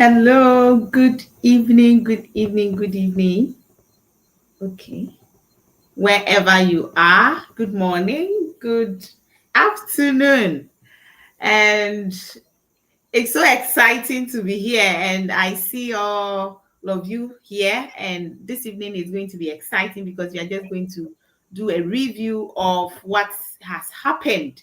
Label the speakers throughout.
Speaker 1: Hello, good evening, good evening, good evening. Okay. Wherever you are, good morning, good afternoon. And it's so exciting to be here. And I see all of you here. And this evening is going to be exciting because we are just going to do a review of what has happened.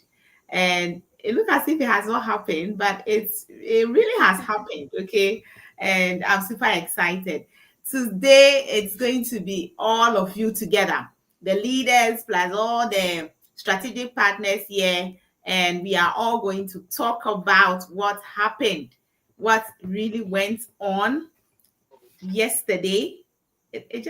Speaker 1: And it looks as if it has not happened, but it really has happened. Okay. And I'm super excited. Today it's going to be all of you together, the leaders plus all the strategic partners here, and we are all going to talk about what happened, what really went on yesterday. It feels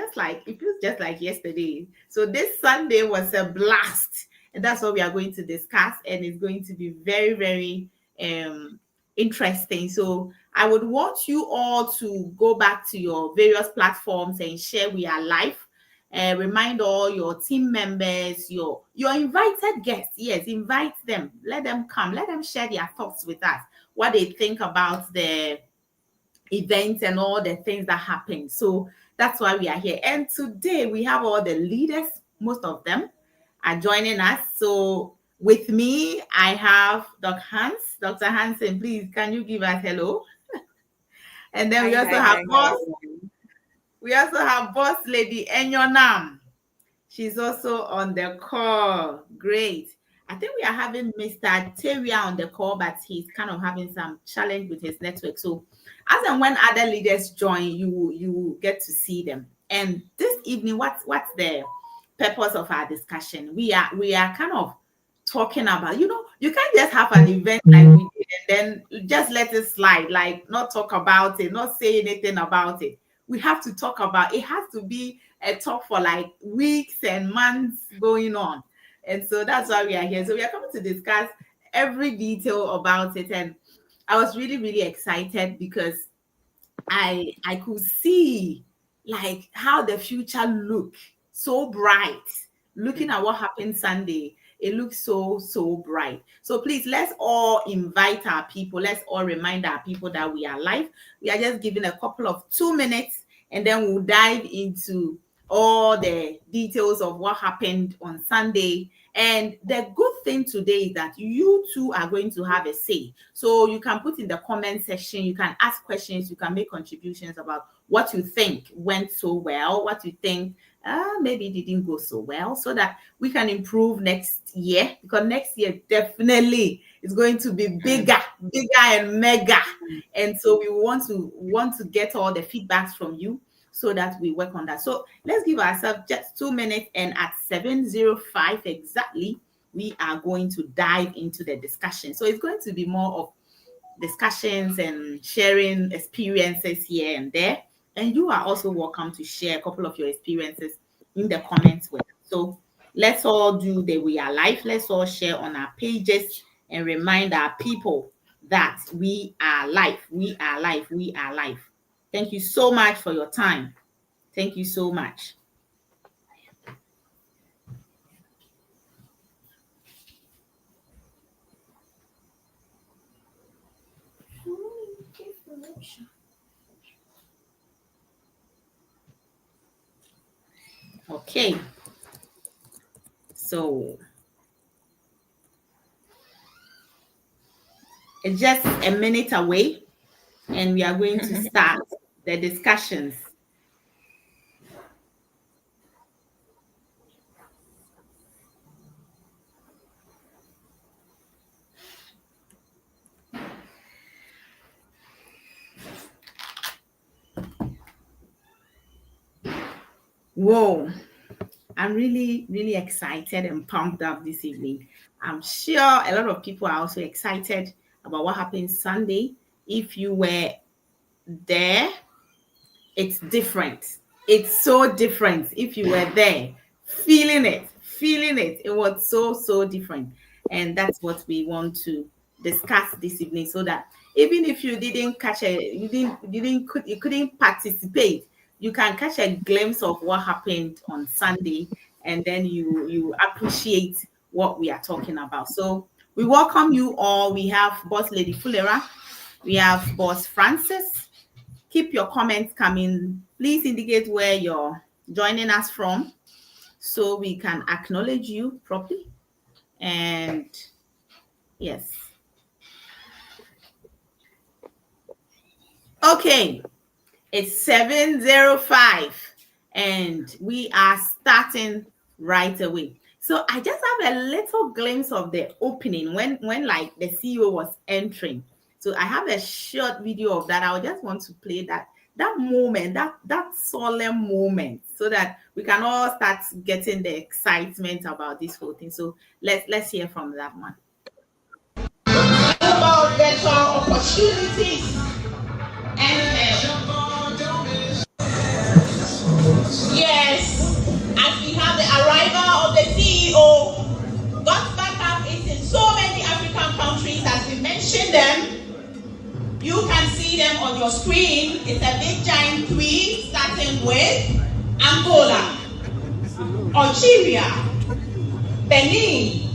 Speaker 1: just like yesterday. So this Sunday was a blast, and that's what we are going to discuss, and it's going to be very, very interesting. So I would want you all to go back to your various platforms and share we are live. Remind all your team members, your invited guests. Yes, invite them. Let them come. Let them share their thoughts with us. What they think about the events and all the things that happen. So that's why we are here. And today we have all the leaders. Most of them are joining us. So with me, I have Dr. Hans. Dr. Hansen, please, can you give us hello? And then we also have boss lady Enyonam. She's also on the call. Great. I think we are having Mr. Teria on the call, but he's kind of having some challenge with his network. So as and when other leaders join, you will get to see them. And this evening, what's the purpose of our discussion? We are kind of talking about, you can't just have an event like we did and then just let it slide, like not talk about it, not say anything about it. We have to talk about it. Has to be a talk for like weeks and months going on. And so that's why we are here. So we are coming to discuss every detail about it. And I was really, really excited because I could see like how the future look so bright. Looking at what happened Sunday, it looks so bright. So please, let's all invite our people. Let's all remind our people that we are live. We are just giving a couple of 2 minutes, and then we'll dive into all the details of what happened on Sunday. And the good thing today is that you two are going to have a say. So you can put in the comment section, you can ask questions, you can make contributions about what you think went so well, what you think maybe it didn't go so well, so that we can improve next year, because next year definitely is going to be bigger and mega. And so we want to get all the feedbacks from you so that we work on that. So let's give ourselves just 2 minutes, and at 7:05 exactly, we are going to dive into the discussion. So it's going to be more of discussions and sharing experiences here and there. And you are also welcome to share a couple of your experiences in the comments with us. So let's all do the We Are Live. Let's all share on our pages and remind our people that we are live. We are live. We are live. Thank you so much for your time. Thank you so much. Okay. So it's just a minute away, and we are going to start the discussions. Whoa, I'm really, really excited and pumped up this evening. I'm sure a lot of people are also excited about what happened Sunday. If you were there, it's different. It's so different. If you were there, feeling it, it was so different. And that's what we want to discuss this evening, so that even if you didn't catch you couldn't participate, you can catch a glimpse of what happened on Sunday, and then you appreciate what we are talking about. So we welcome you all. We have Boss Lady Fulera, we have Boss Francis, keep your comments coming. Please indicate where you're joining us from so we can acknowledge you properly. And yes. Okay. It's 7:05 and we are starting right away. So I just have a little glimpse of the opening when like the CEO was entering. So I have a short video of that. I just want to play that moment, that solemn moment, so that we can all start getting the excitement about this whole thing. So let's hear from that one. About better opportunities and yes, as we have the arrival of the CEO, God's backup is in so many African countries. As we mentioned them, you can see them on your screen. It's a big giant tree starting with Angola, Algeria, Benin,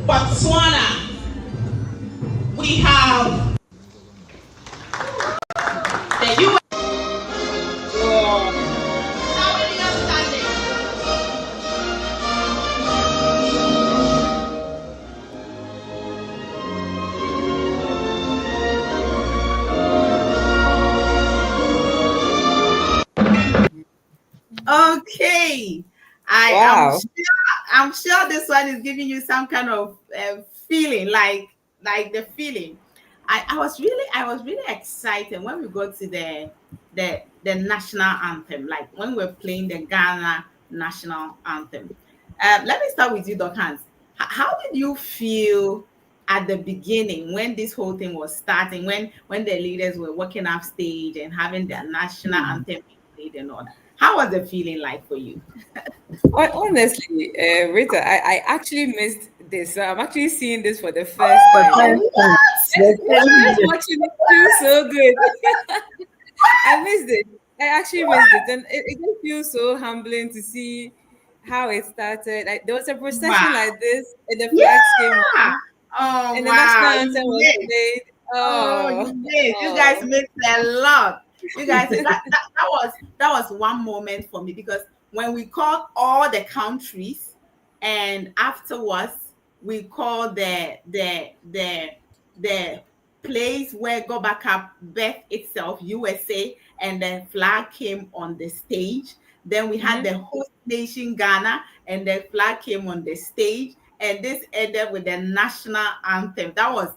Speaker 1: Botswana. We have the US. Okay,
Speaker 2: Wow.
Speaker 1: I'm sure this one is giving you some kind of feeling, like the feeling. I was really excited when we got to the national anthem, like when we're playing the Ghana national anthem. Let me start with you, Doc Hans. How did you feel at the beginning when this whole thing was starting, when the leaders were walking off stage and having their national anthem being played and all that? How was the feeling like for you?
Speaker 2: Honestly, Rita, I actually missed this. So I'm actually seeing this for the first time.
Speaker 1: Oh,
Speaker 2: Just watching it feels so good. I missed it. I actually missed it. And it just feels so humbling to see how it started. Like, there was a procession
Speaker 1: wow.
Speaker 2: like this, and the flags came
Speaker 1: Yeah.
Speaker 2: on,
Speaker 1: Oh,
Speaker 2: and the national
Speaker 1: wow.
Speaker 2: anthem was played.
Speaker 1: Oh,
Speaker 2: Oh,
Speaker 1: you did. You guys
Speaker 2: oh.
Speaker 1: missed a lot. You guys, that was one moment for me, because when we called all the countries, and afterwards we called the place where Go Back Up birth itself, USA, and the flag came on the stage. Then we had the host nation Ghana, and the flag came on the stage, and this ended with the national anthem. That was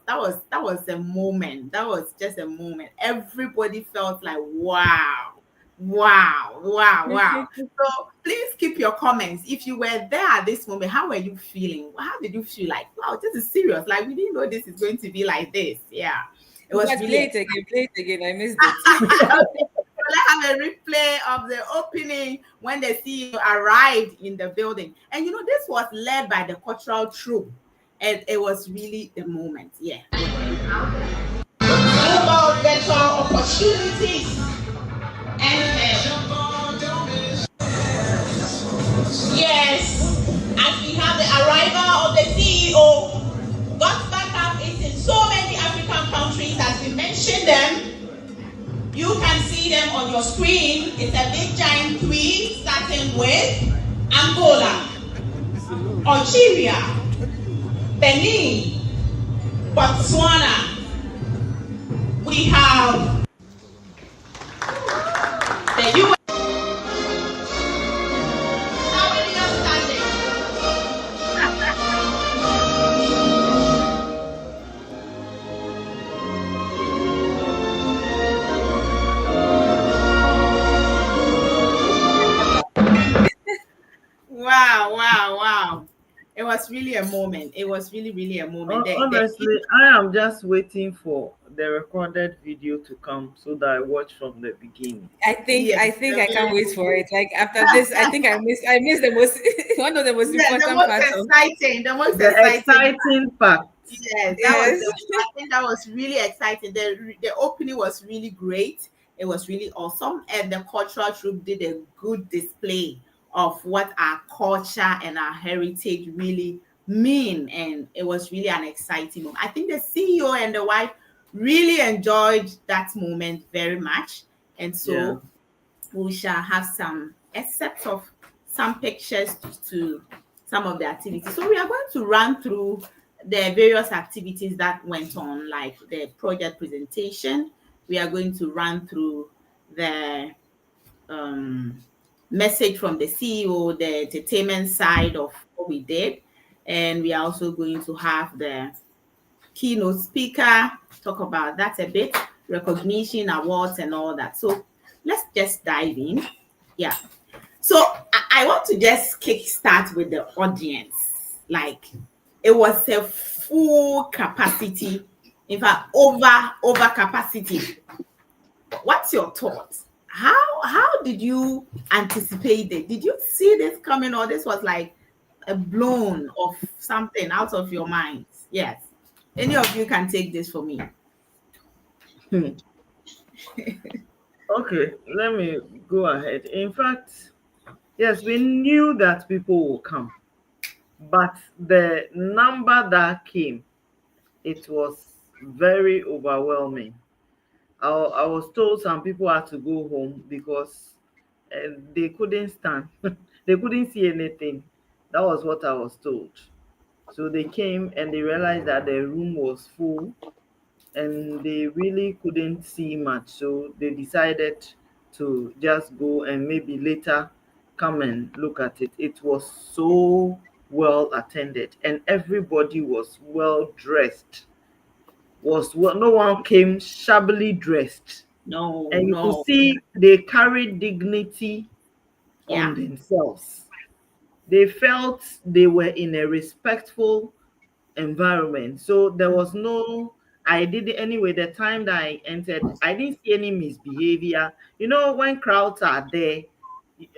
Speaker 1: a moment. That was just a moment. Everybody felt like wow, wow, wow, wow. So please keep your comments. If you were there at this moment, how were you feeling? How did you feel? Like, wow, this is serious. Like, we didn't know this is going to be like this. Yeah, it was
Speaker 2: Yeah,
Speaker 1: really.
Speaker 2: play it again. I missed it.
Speaker 1: Okay. So let's have a replay of the opening when the CEO arrived in the building. And this was led by the cultural troupe. And it was really the moment. Yeah. About better opportunities and yes, as we have the arrival of the CEO, God's backup is in so many African countries. As we mentioned them, you can see them on your screen. It's a big giant tree starting with Angola, Algeria, Benin, Botswana. We have the US. Wow. It was really a moment. It was really a moment.
Speaker 3: Honestly, I am just waiting for the recorded video to come so that I watch from the beginning.
Speaker 2: I think I can't wait for it. Like, after this, I think I missed the most one of the most important parts of
Speaker 1: the
Speaker 3: exciting part.
Speaker 1: Yes,
Speaker 2: yes.
Speaker 1: I think that was really exciting. The opening was really great. It was really awesome, and the cultural troupe did a good display of what our culture and our heritage really mean, and it was really an exciting moment. I think the CEO and the wife really enjoyed that moment very much, And
Speaker 3: Yeah.
Speaker 1: so we shall have some excerpts of some pictures to some of the activities. So we are going to run through the various activities that went on, like the project presentation. We are going to run through the um, message from the CEO, the entertainment side of what we did. And we are also going to have the keynote speaker, talk about that a bit, recognition, awards, and all that. So let's just dive in. Yeah. So I want to just kick start with the audience. Like it was a full capacity, in fact, over capacity. What's your thoughts? How did you anticipate it? Did you see this coming, or this was like a blown of something out of your minds? Yes. Any of you can take this for me.
Speaker 3: Hmm. Okay, let me go ahead. In fact, yes, we knew that people will come, but the number that came, it was very overwhelming. I was told some people had to go home because they couldn't stand. They couldn't see anything. That was what I was told. So they came and they realized that the room was full and they really couldn't see much. So they decided to just go and maybe later come and look at it. It was so well attended and everybody was well dressed. Was well, no one came shabbily dressed.
Speaker 1: No,
Speaker 3: And you could
Speaker 1: no.
Speaker 3: see they carried dignity on
Speaker 1: Yeah,
Speaker 3: themselves. They felt they were in a respectful environment. So there was no, I did it anyway. The time that I entered, I didn't see any misbehavior. You know, when crowds are there,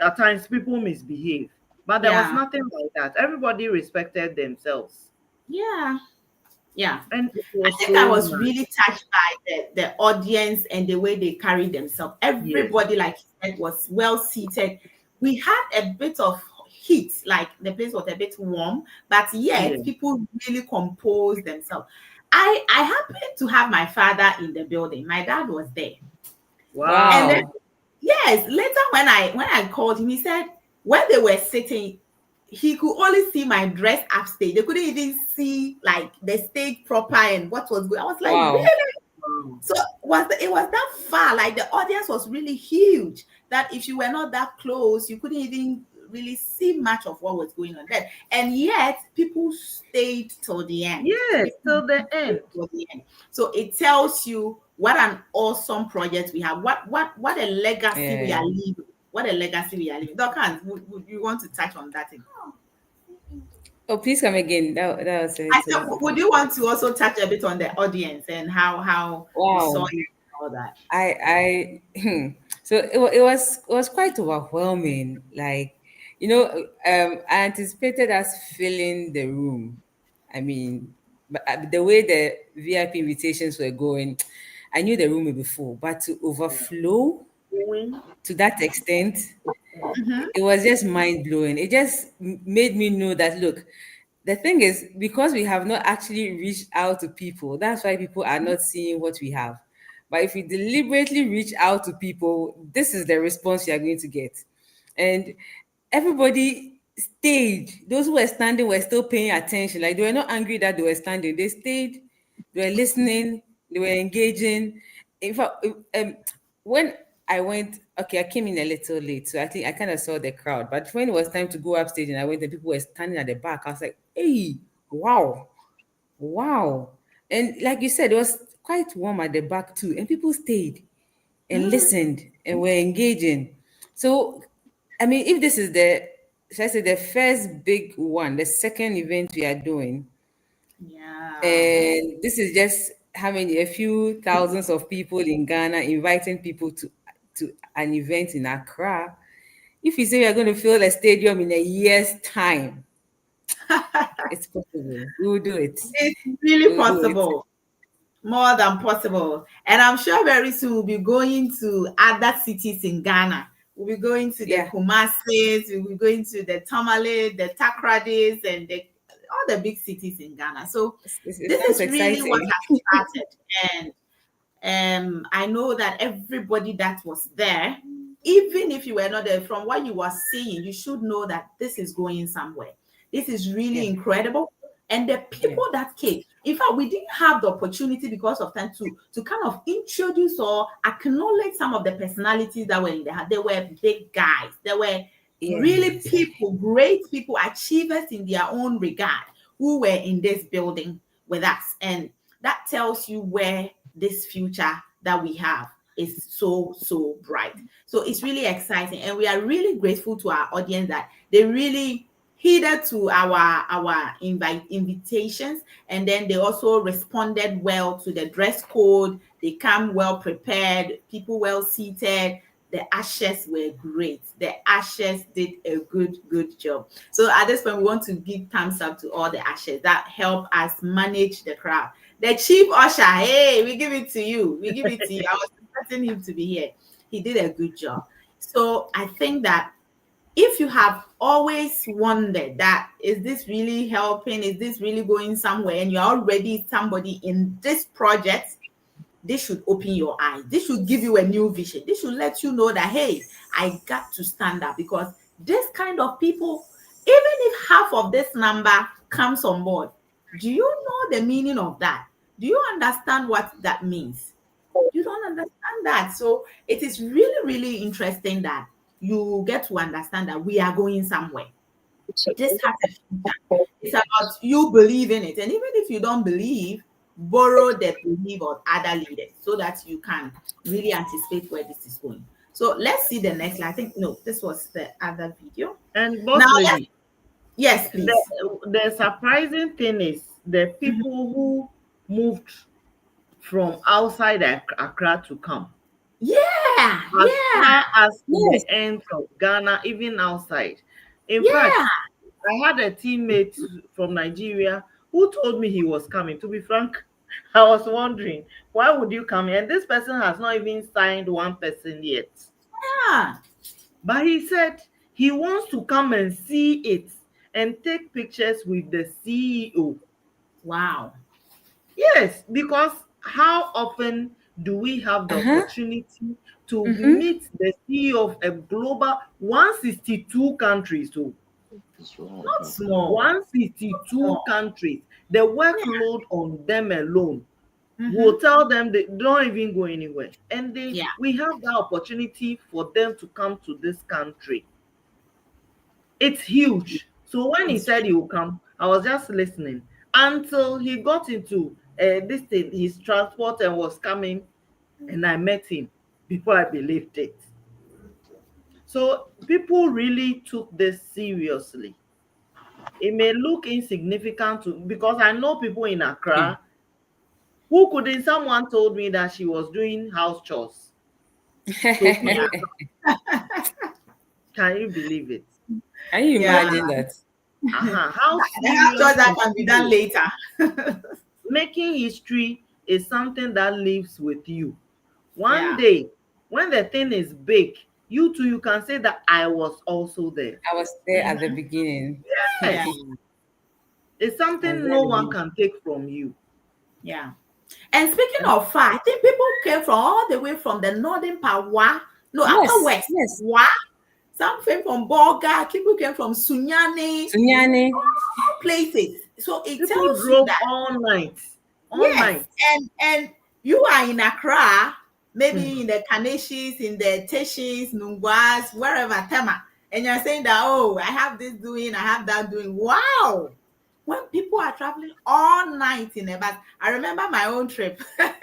Speaker 3: at times people misbehave, but there was
Speaker 1: yeah,
Speaker 3: nothing like that. Everybody respected themselves,
Speaker 1: yeah, yeah.
Speaker 3: and it
Speaker 1: I
Speaker 3: was
Speaker 1: think I
Speaker 3: so
Speaker 1: was
Speaker 3: nice.
Speaker 1: really touched by the audience and the way they carried themselves.
Speaker 3: Yes,
Speaker 1: Everybody, like you said, was well seated. We had a bit of heat, like the place was a bit warm, but
Speaker 3: yes.
Speaker 1: yet people really composed themselves. I happened to have my father in the building. My dad was there. And then
Speaker 3: Wow.
Speaker 2: Wow.
Speaker 1: yes, later when I called him, he said when they were sitting, he could only see my dress upstage. They couldn't even see like the stage proper and what was going. I was like,
Speaker 2: Wow.
Speaker 1: really?
Speaker 3: Wow.
Speaker 1: So it was that far, like the audience was really huge that if you were not that close, you couldn't even really see much of what was going on there. And yet people stayed till the end.
Speaker 3: Yes,
Speaker 1: People
Speaker 3: till the
Speaker 1: stayed
Speaker 3: end.
Speaker 1: till the end. So it tells you what an awesome project we have, what a legacy we
Speaker 2: Yeah.
Speaker 1: are leaving. What a legacy we are leaving. Dr. Would you want to touch on that again?
Speaker 2: Oh, please come again. That was a
Speaker 1: I said,
Speaker 2: little.
Speaker 1: would you want to also touch a bit on the audience and how you saw
Speaker 2: Wow.
Speaker 1: it, all that?
Speaker 2: So it was quite overwhelming. Like, I anticipated us filling the room. I mean, but the way the VIP invitations were going, I knew the room would be full, but to overflow
Speaker 3: Going.
Speaker 2: to that extent,
Speaker 1: Mhm.
Speaker 2: it was just mind blowing. It just made me know that look, the thing is, because we have not actually reached out to people, that's why people are not seeing what we have. But if we deliberately reach out to people, this is the response you are going to get. And everybody stayed. Those who were standing were still paying attention. Like they were not angry that they were standing. They stayed, they were listening, they were engaging. In fact, when I went, okay, I came in a little late, so I think I kind of saw the crowd. But when it was time to go upstage and I went and people were standing at the back, I was like, hey, wow, wow. And like you said, it was quite warm at the back too. And people stayed and
Speaker 1: Mm,
Speaker 2: listened and were engaging. So, I mean, if this is should I say, the first big one, the second event we are doing,
Speaker 1: yeah.
Speaker 2: and this is just how many, a few thousands of people in Ghana inviting people to an event in Accra. If you say we are going to fill a stadium in a year's time, it's possible. We will do it.
Speaker 1: It's really
Speaker 2: We will do it.
Speaker 1: possible, more than possible. And I'm sure very soon we'll be going to other cities in Ghana. We'll be going to the
Speaker 2: Yeah,
Speaker 1: Kumasis, we'll be going to the Tamale, the Takradis, and all the big cities in Ghana. So
Speaker 2: it
Speaker 1: this
Speaker 2: sounds
Speaker 1: is really what
Speaker 2: exciting.
Speaker 1: has started. I know that everybody that was there, even if you were not there, from what you were seeing, you should know that this is going somewhere. This is really
Speaker 2: Yeah.
Speaker 1: incredible. And the
Speaker 2: Yeah.
Speaker 1: people that came, in fact, we didn't have the opportunity because of time to kind of introduce or acknowledge some of the personalities that were in there. They were big guys. They were really
Speaker 2: Yes.
Speaker 1: people, great people, achievers in their own regard, who were in this building with us. And that tells you where this future that we have is so bright. So it's really exciting, and we are really grateful to our audience that they really heeded to our invitations, and then they also responded well to the dress code. They come well prepared, people well seated. The ashes were great. The ashes did a good job. So at this point, we want to give thumbs up to all the ashes that help us manage the crowd. The chief usher, hey, we give it to you. We give it to you. I was expecting him to be here. He did a good job. So I think that if you have always wondered that, is this really helping? Is this really going somewhere? And you're already somebody in this project, this should open your eyes. This should give you a new vision. This should let you know that, hey, I got to stand up, because this kind of people, even if half of this number comes on board, do you know the meaning of that? Do you understand what that means? You don't understand that. So it is really interesting that you get to understand that we are going somewhere. This has a future. It's about you believing it. And even if you don't believe, borrow the belief of other leaders so that you can really anticipate where this is going. So let's see the next slide. I think, no, this was the other video.
Speaker 3: And boss
Speaker 1: Now,
Speaker 3: lady,
Speaker 1: yes, please.
Speaker 3: the surprising thing is the people who moved from outside Accra to come.
Speaker 1: Yeah,
Speaker 3: As
Speaker 1: yeah,
Speaker 3: far as
Speaker 2: Yes.
Speaker 3: the ends of Ghana, even outside. In fact,
Speaker 1: yeah.
Speaker 3: I had a teammate from Nigeria who told me he was coming. To be frank, I was wondering, why would you come here? And this person has not even signed one person yet.
Speaker 1: Yeah.
Speaker 3: But he said he wants to come and see it and take pictures with the CEO.
Speaker 1: Wow.
Speaker 3: Yes, because how often do we have the
Speaker 2: Uh-huh.
Speaker 3: opportunity to
Speaker 2: Mm-hmm.
Speaker 3: meet the CEO of a global 162 countries? So
Speaker 1: Not small.
Speaker 3: 162
Speaker 1: Small.
Speaker 3: countries. The workload on them alone
Speaker 1: Mm-hmm.
Speaker 3: will tell them they don't even go anywhere. And
Speaker 1: Yeah.
Speaker 3: we have the opportunity for them to come to this country. It's huge. So when he
Speaker 1: It's
Speaker 3: said he will come, I was just listening until he got into this thing, his transport, and was coming, and I met him before I believed it. So people really took this seriously. It may look insignificant because I know people in
Speaker 2: Yeah.
Speaker 3: Accra who couldn't. Someone told me that she was doing house chores, so
Speaker 1: yeah.
Speaker 3: couldn't. Can you believe it?
Speaker 2: Can you
Speaker 1: Yeah.
Speaker 2: imagine that?
Speaker 3: How
Speaker 1: The house chores
Speaker 3: serious
Speaker 1: that
Speaker 3: it
Speaker 1: can be done
Speaker 3: is.
Speaker 1: later.
Speaker 3: Making history is something that lives with you. One
Speaker 1: Yeah.
Speaker 3: day, when the thing is big, you too, you can say that I was also there.
Speaker 2: I was there at the
Speaker 1: Mhm.
Speaker 2: beginning.
Speaker 1: Yeah.
Speaker 3: Yes, it's
Speaker 2: I was
Speaker 3: something
Speaker 2: there at
Speaker 3: no
Speaker 2: the
Speaker 3: one
Speaker 2: beginning.
Speaker 3: can take from you.
Speaker 1: Yeah. And speaking
Speaker 2: And
Speaker 1: of far, I think people came from all the way from the northern part, no, upper
Speaker 2: yes,
Speaker 1: west,
Speaker 2: yes.
Speaker 1: some came from Bolga, people came from Sunyani,
Speaker 2: Sunyani.
Speaker 1: all places. So it
Speaker 3: People
Speaker 1: tells you
Speaker 3: drove
Speaker 1: that,
Speaker 3: all night, all
Speaker 1: yes,
Speaker 3: night.
Speaker 1: and you are in Accra, maybe
Speaker 3: Hmm.
Speaker 1: in the Kaneshis, in the Teshis, Nungwas, wherever, Tema, and you're saying that, oh, I have this doing, I have that doing. Wow. When people are traveling all night in a bus, I remember my own trip.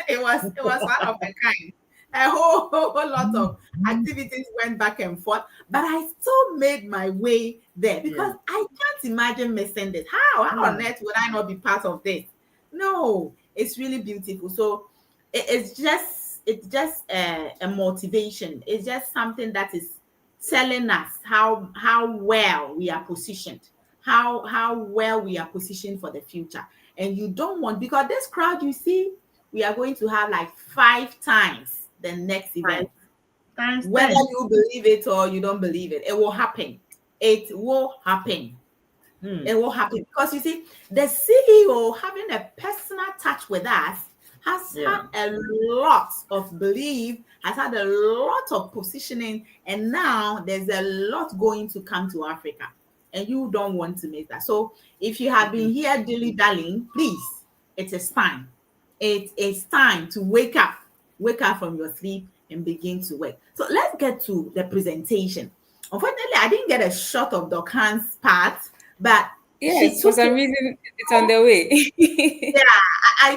Speaker 1: it was one of a kind. A whole lot of activities went back and forth, but I still made my way there because
Speaker 3: Yeah.
Speaker 1: I can't imagine missing this. How on
Speaker 3: Hmm.
Speaker 1: earth would I not be part of this? No, it's really beautiful. So it's just a motivation. It's just something that is telling us how well we are positioned, how well we are positioned for the future. And you don't want, because this crowd you see, we are going to have like 5 times the next
Speaker 3: Times
Speaker 1: event.
Speaker 3: times
Speaker 1: Whether
Speaker 3: 10.
Speaker 1: you believe it or you don't believe it, it will happen. It will happen.
Speaker 3: Hmm.
Speaker 1: It will happen because you see, the CEO having a personal touch with us has
Speaker 3: Yeah.
Speaker 1: had a lot of belief, has had a lot of positioning, and now there's a lot going to come to Africa. And you don't want to miss that. So if you have been here dilly dallying, please, it is time. It is time to wake up from your sleep and begin to work. So let's get to the presentation. Unfortunately, I didn't get a shot of Dokkan's part, but she
Speaker 2: Yes, for
Speaker 1: took
Speaker 2: some
Speaker 1: it.
Speaker 2: reason it's on the way.
Speaker 1: Yeah, I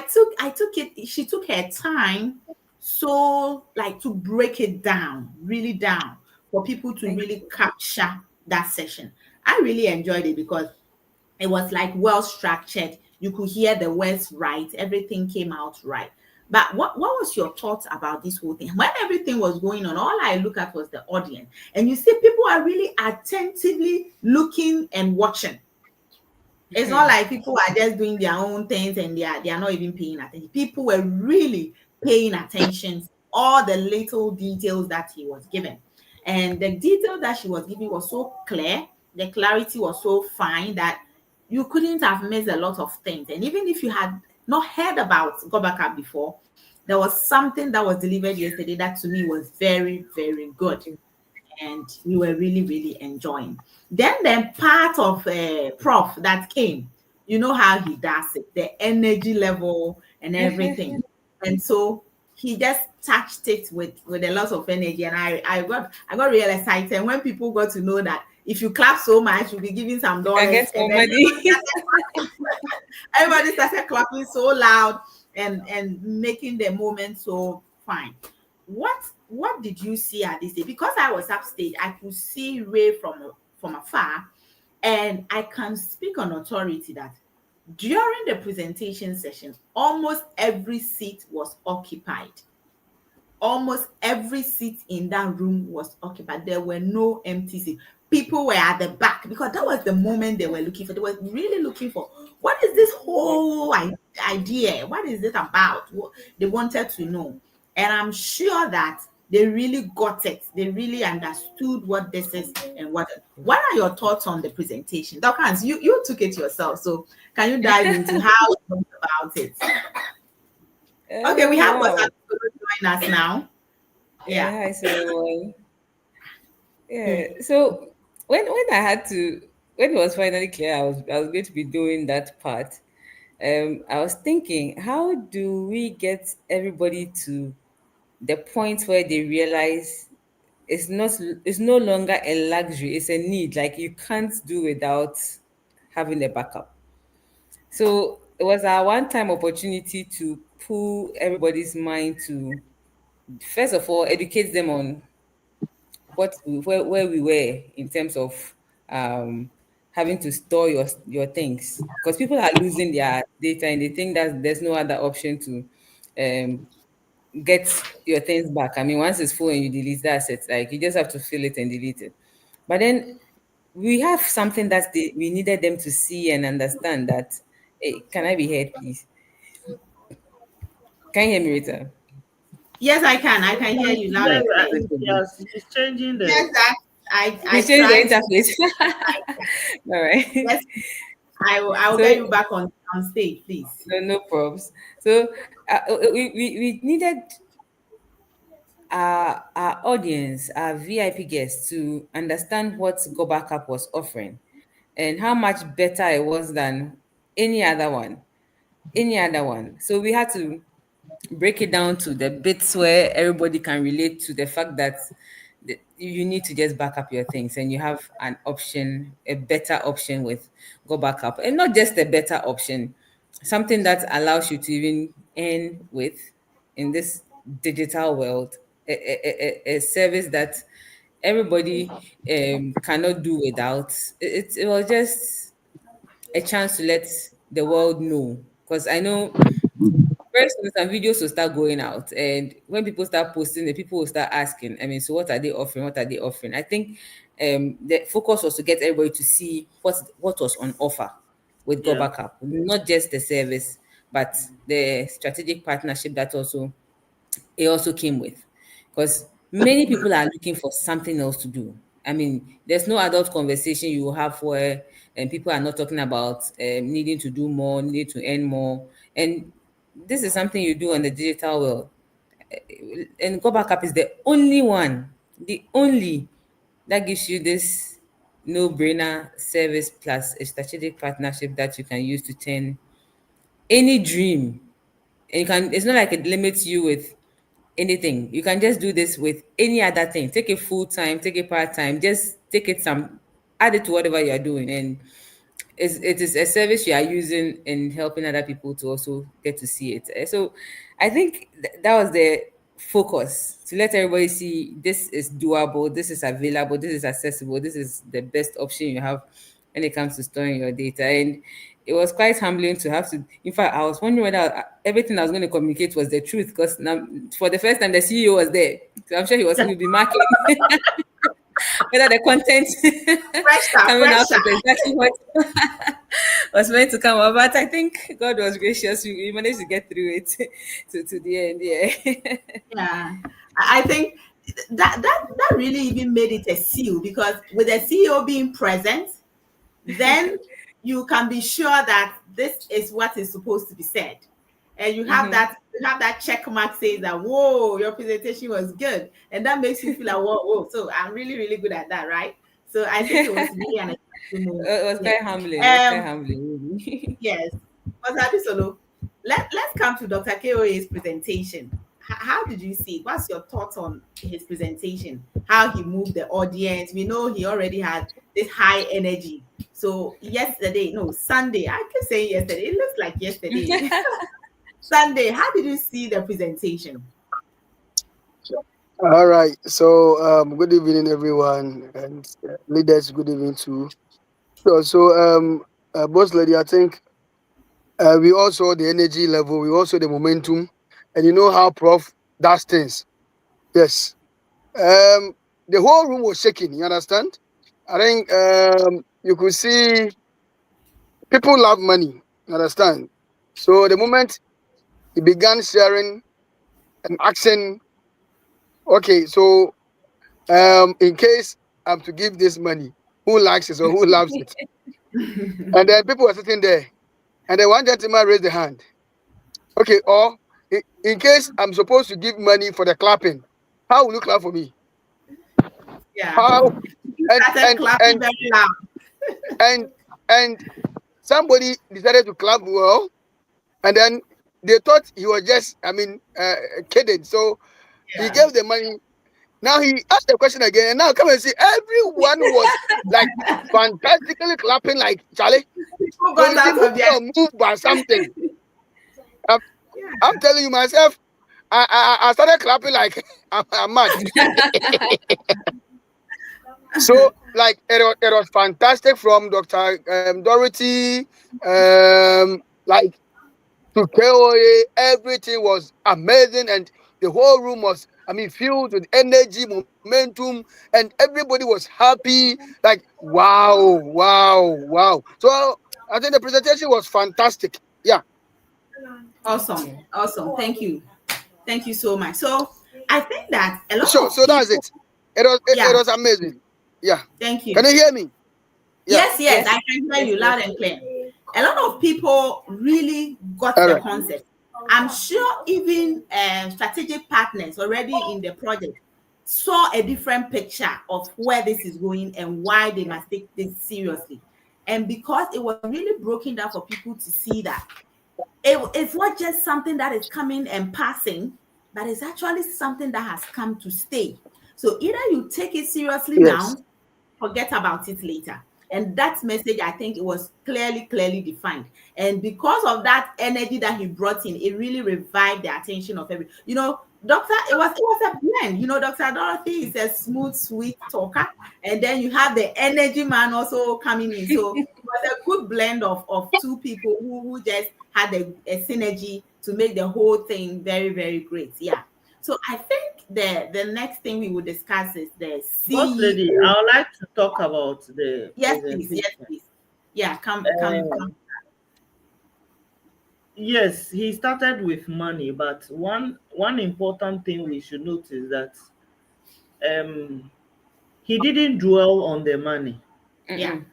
Speaker 1: took it. She took her time, so like to break it down, really down, for people to
Speaker 2: Thank
Speaker 1: really
Speaker 2: you.
Speaker 1: capture that session. I really enjoyed it because it was like well structured. You could hear the words right. Everything came out right. But what was your thoughts about this whole thing? When everything was going on, all I look at was the audience. And you see, people are really attentively looking and watching. It's not like people are just doing their own things and they are not even paying attention. People were really paying attention to all the little details that he was giving. And the detail that she was giving was so clear, the clarity was so fine that you couldn't have missed a lot of things. And even if you had not heard about Gobaka before, there was something that was delivered yesterday that to me was very, very good, and we were really, really enjoying. Then the part of Prof that came, you know how he does it, the energy level and everything. And so he just touched it with a lot of energy. And I got real excited when people got to know that if you clap so much, you'll be giving some
Speaker 2: You can
Speaker 1: dollars.
Speaker 2: get
Speaker 1: And
Speaker 2: some
Speaker 1: then
Speaker 2: money.
Speaker 1: everybody started clapping so loud and making the moment so fine. What did you see at this day? Because I was upstage, I could see Ray from afar, and I can speak on authority that during the presentation session, almost every seat was occupied. Almost every seat in that room was occupied. There were no empty seats. People were at the back because that was the moment they were looking for. They were really looking for what is this whole idea? What is it about? They wanted to know. And I'm sure that they really got it. They really understood what this is and what are your thoughts on the presentation? Dr. Hans, you took it yourself. So can you dive into how you thought about it? Okay, we
Speaker 2: Oh
Speaker 1: have what's
Speaker 2: wow.
Speaker 1: join us now.
Speaker 2: Yeah,
Speaker 1: Yeah.
Speaker 2: hi everyone. Yeah.
Speaker 1: Mm.
Speaker 2: So when I had to when it was finally clear I was going to be doing that part, I was thinking, how do we get everybody to the point where they realize it's no longer a luxury, it's a need. Like you can't do without having a backup. So it was our one time opportunity to pull everybody's mind to first of all educate them on where we were in terms of um having to store your things, because people are losing their data and they think that there's no other option to um get your things back. I mean, once it's full and you delete, that's it. Like you just have to fill it and delete it. But then we have something that we needed them to see and understand that. Hey, can I be heard, please? Can you hear me, Rita?
Speaker 1: Yes, I can. I can hear you loud
Speaker 3: Yes,
Speaker 1: and clear.
Speaker 2: Okay, good.
Speaker 3: yes, he's changing
Speaker 1: Yes,
Speaker 3: the.
Speaker 1: that I
Speaker 2: He's changed the
Speaker 1: tried to.
Speaker 2: interface. All right.
Speaker 1: Yes, I will get you
Speaker 2: So
Speaker 1: back on stage, please.
Speaker 2: no problems. So we needed our audience, our VIP guests, to understand what Go Backup was offering and how much better it was than any other one. Any other one. So we had to break it down to the bits where everybody can relate to the fact that you need to just back up your things and you have an option, a better option with Go Backup, and not just a better option, something that allows you to even earn with in this digital world, a service that everybody cannot do without. It was just a chance to let the world know, because I know very soon some videos will start going out, and when people start posting, the people will start asking. I mean, so what are they offering? What are they offering? I think the focus was to get everybody to see what was on offer with Go
Speaker 3: Yeah.
Speaker 2: Backup, not just the service, but the strategic partnership that also it also came with, because many people are looking for something else to do. I mean, there's no adult conversation you will have where people are not talking about needing to do more, needing to earn more, and this is something you do on the digital world. And Go Backup is the only one, the only that gives you this no-brainer service plus a strategic partnership that you can use to turn any dream. And you can, it's not like it limits you with anything. You can just do this with any other thing. Take it full time, take it part time, just take it some, add it to whatever you are doing. And it is a service you are using in helping other people to also get to see it. So I think that was the focus, to let everybody see this is doable, this is available, this is accessible, this is the best option you have when it comes to storing your data. And it was quite humbling to have to, in fact, I was wondering whether everything I was going to communicate was the truth, because now for the first time the CEO was there. So I'm sure he'll be marking whether the content
Speaker 1: Pressure,
Speaker 2: coming out
Speaker 1: pressure.
Speaker 2: is exactly what was meant to come out. But I think God was gracious. We managed to get through it to the end. Yeah.
Speaker 1: Yeah, I think that really even made it a seal, because with the CEO being present, then you can be sure that this is what is supposed to be said, and
Speaker 2: Mm-hmm.
Speaker 1: you have that check mark saying that, whoa, your presentation was good, and that makes you feel like, whoa, whoa, so I'm really really good at that, right? So I think it was really an exciting moment.
Speaker 2: It was
Speaker 1: Yes.
Speaker 2: quite humbling. It was quite humbling, really.
Speaker 1: Yes. But Solo, let's come to Dr. KOA's presentation. How did you see it? What's your thoughts on his presentation? How he moved the audience? We know he already had this high energy. So yesterday, no, Sunday, I keep saying yesterday. It looks like yesterday. Sunday, how did you see the presentation?
Speaker 4: All right. So, good evening, everyone, and leaders. Good evening too. Sure. So, boss lady, I think we all saw the energy level, we also the momentum, and you know how Prof does things. Yes. Um, the whole room was shaking. You understand? I think you could see people love money. You understand? So the moment he began sharing and asking, okay, so in case I'm to give this money, who likes it or who loves it? And then people were sitting there, and then one gentleman raised the hand. Okay, or in case I'm supposed to give money for the clapping, how will you clap for me?
Speaker 1: Yeah.
Speaker 4: How?
Speaker 1: You
Speaker 4: And
Speaker 1: started
Speaker 4: and
Speaker 1: clapping
Speaker 4: and
Speaker 1: very loud.
Speaker 4: and and somebody decided to clap well, and then they thought he was just, I mean, kidding. So he
Speaker 1: Yeah.
Speaker 4: gave the money. Now he asked the question again, and now come and see everyone was like fantastically clapping, like Charlie.
Speaker 1: People
Speaker 4: So
Speaker 1: got
Speaker 4: you see,
Speaker 1: out
Speaker 4: maybe
Speaker 1: of their
Speaker 4: you're moved by something. I'm,
Speaker 1: yeah.
Speaker 4: I'm telling you myself. I started clapping like I'm mad. So like it was fantastic from Dr. Dorothy, like to KOA, everything was amazing, and the whole room was, I mean, filled with energy, momentum, and everybody was happy. Like, wow, wow, wow. So I think the presentation was fantastic. Yeah.
Speaker 1: Awesome.
Speaker 2: Yeah.
Speaker 1: Awesome. Thank you. Thank you so much. So I think that a lot
Speaker 4: Sure.
Speaker 1: of
Speaker 4: So that's
Speaker 1: people,
Speaker 4: it. It
Speaker 1: yeah,
Speaker 4: was amazing. Yeah.
Speaker 1: thank
Speaker 4: Can
Speaker 1: you.
Speaker 4: you hear me? Yeah.
Speaker 1: Yes, yes,
Speaker 2: Yes.
Speaker 1: I can hear
Speaker 2: Yes.
Speaker 1: you
Speaker 2: Yes.
Speaker 1: loud and clear. A lot of people really got
Speaker 4: All
Speaker 1: the
Speaker 4: right.
Speaker 1: concept. I'm sure even strategic partners already in the project saw a different picture of where this is going and why they
Speaker 2: Yeah.
Speaker 1: must take this seriously. And because it was really broken down for people to see that it's not just something that is coming and passing, but it's actually something that has come to stay. So either you take it seriously
Speaker 4: Yes.
Speaker 1: now, forget about it later. And that message, I think it was clearly defined. And because of that energy that he brought in, it really revived the attention of every, Doctor, it was a blend. Dr. Dorothy is a smooth, sweet talker. And then you have the energy man also coming in. So it was a good blend of two people who just had a synergy to make the whole thing very, very great. Yeah. So I think the next thing we will discuss is the
Speaker 3: Boss lady,
Speaker 1: CEO.
Speaker 3: I would like to talk about the
Speaker 1: Yes, please. Yes,
Speaker 3: presentation.
Speaker 1: please. Yeah, come.
Speaker 3: Um, yes, he started with money, but one important thing we should note is that um, he didn't dwell on the money.
Speaker 1: Yeah,
Speaker 2: Mm-mm.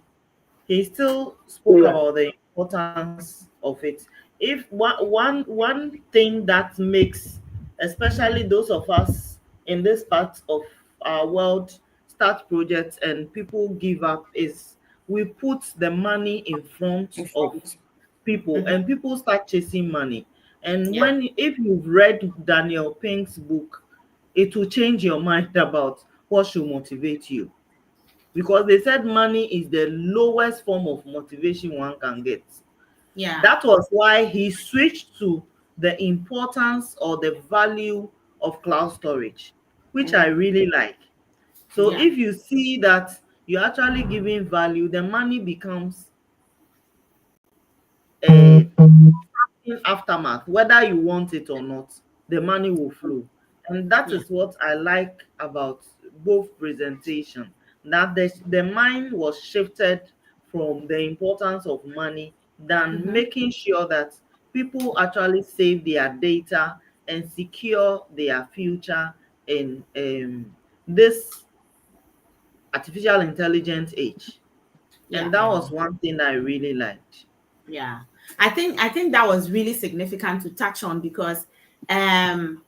Speaker 3: He still spoke
Speaker 4: Yeah.
Speaker 3: about the importance of it. if one thing that makes, especially those of us in this part of our world, start projects and people give up, is we put the money in front
Speaker 2: in
Speaker 3: of
Speaker 2: front.
Speaker 3: people,
Speaker 1: Mhm.
Speaker 3: and people start chasing money. And
Speaker 1: Yeah.
Speaker 3: when, if you've read Daniel Pink's book, it will change your mind about what should motivate you, because they said money is the lowest form of motivation one can get.
Speaker 1: Yeah.
Speaker 3: That was why he switched to the importance or the value of cloud storage, which I
Speaker 2: Mm.
Speaker 3: really like. So
Speaker 1: Yeah.
Speaker 3: if you see that you're actually giving value, the money becomes a in aftermath, whether you want it or not, the money will flow. And that
Speaker 1: Yeah.
Speaker 3: is what I like about both presentation, that the mind was shifted from the importance of money than
Speaker 1: Mhm.
Speaker 3: making sure that people actually save their data and secure their future in this artificial intelligence age.
Speaker 1: Yeah.
Speaker 3: And that was one thing I really liked.
Speaker 1: Yeah. I think that was really significant to touch on because um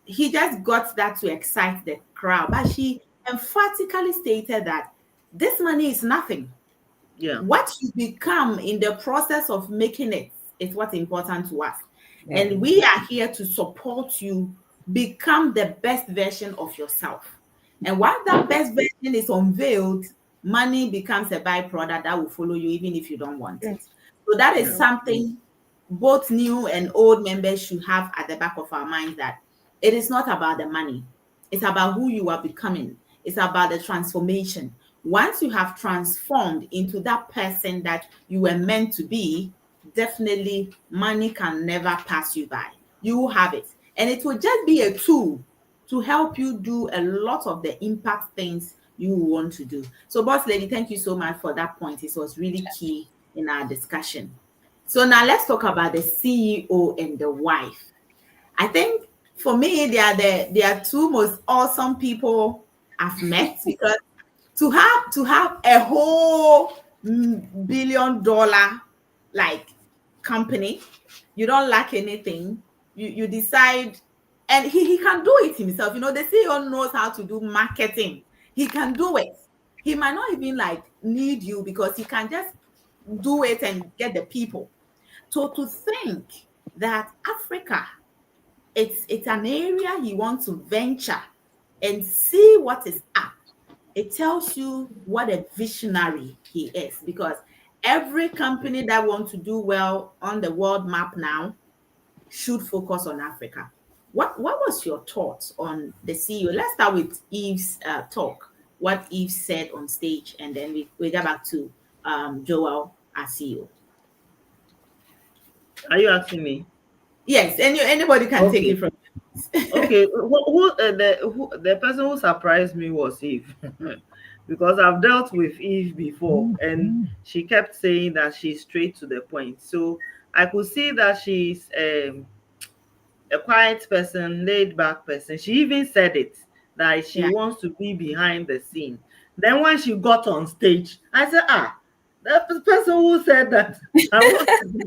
Speaker 1: he just got that to excite the crowd. But she emphatically stated that this money is nothing.
Speaker 3: Yeah.
Speaker 1: What you become in the process of making it is what's important to us.
Speaker 2: Yeah.
Speaker 1: And we are here to support you become the best version of yourself. And once that best version is unveiled, money becomes a byproduct that will follow you even if you don't want
Speaker 2: Yeah.
Speaker 1: it. So that is
Speaker 3: Yeah.
Speaker 1: something both new and old members should have at the back of our minds, that it is not about the money. It's about who you are becoming. It's about the transformation. Once you have transformed into that person that you were meant to be, definitely money can never pass you by. You will have it. And it will just be a tool to help you do a lot of the impact things you want to do. So, Boss Lady, thank you so much for that point. It was really key in our discussion. So now let's talk about the CEO and the wife. I think for me, they are two most awesome people I've met, because to have a whole billion-dollar like company, you don't lack anything. You decide, and he can do it himself. The CEO knows how to do marketing. He can do it. He might not even like need you, because he can just do it and get the people. So to think that Africa, it's an area he wants to venture and see what is up, it tells you what a visionary he is, because every company that wants to do well on the world map now should focus on Africa. What was your thoughts on the CEO? Let's start with Eve's talk, what Eve said on stage, and then we get back to Joel, our CEO.
Speaker 3: Are you asking me?
Speaker 1: Yes, anybody can take it
Speaker 3: Okay.
Speaker 1: from.
Speaker 3: Okay. The person who surprised me was Eve, because I've dealt with Eve before, and she kept saying that she's straight to the point. So I could see that she's a quiet person, laid back person. She even said it, that she
Speaker 1: Yeah.
Speaker 3: wants to be behind the scene. Then when she got on stage, I said, that person who said that I want to be